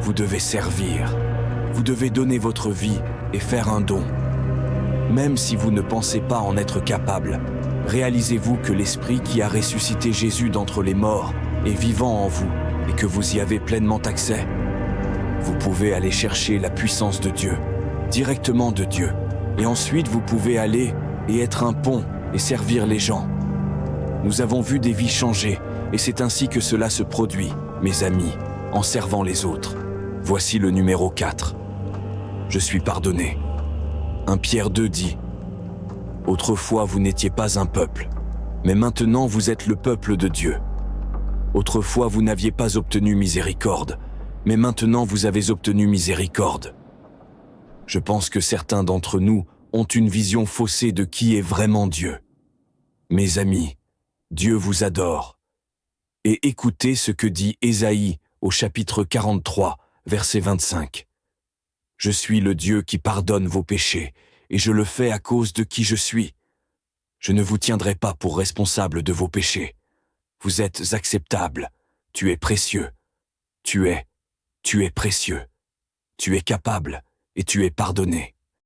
Vous devez servir, vous devez donner votre vie et faire un don. Même si vous ne pensez pas en être capable, réalisez-vous que l'Esprit qui a ressuscité Jésus d'entre les morts est vivant en vous et que vous y avez pleinement accès. Vous pouvez aller chercher la puissance de Dieu, directement de Dieu. Et ensuite, vous pouvez aller et être un pont et servir les gens. Nous avons vu des vies changer, et c'est ainsi que cela se produit, mes amis, en servant les autres. Voici le numéro 4. Je suis pardonné. 1 Pierre 2 dit « Autrefois vous n'étiez pas un peuple, mais maintenant vous êtes le peuple de Dieu. Autrefois vous n'aviez pas obtenu miséricorde, mais maintenant vous avez obtenu miséricorde. » Je pense que certains d'entre nous ont une vision faussée de qui est vraiment Dieu. Mes amis, Dieu vous adore. Et écoutez ce que dit Ésaïe au chapitre 43, verset 25. « Je suis le Dieu qui pardonne vos péchés, et je le fais à cause de qui je suis. Je ne vous tiendrai pas pour responsable de vos péchés. Vous êtes acceptable, tu es précieux. Tu es précieux. Tu es capable, et tu es pardonné.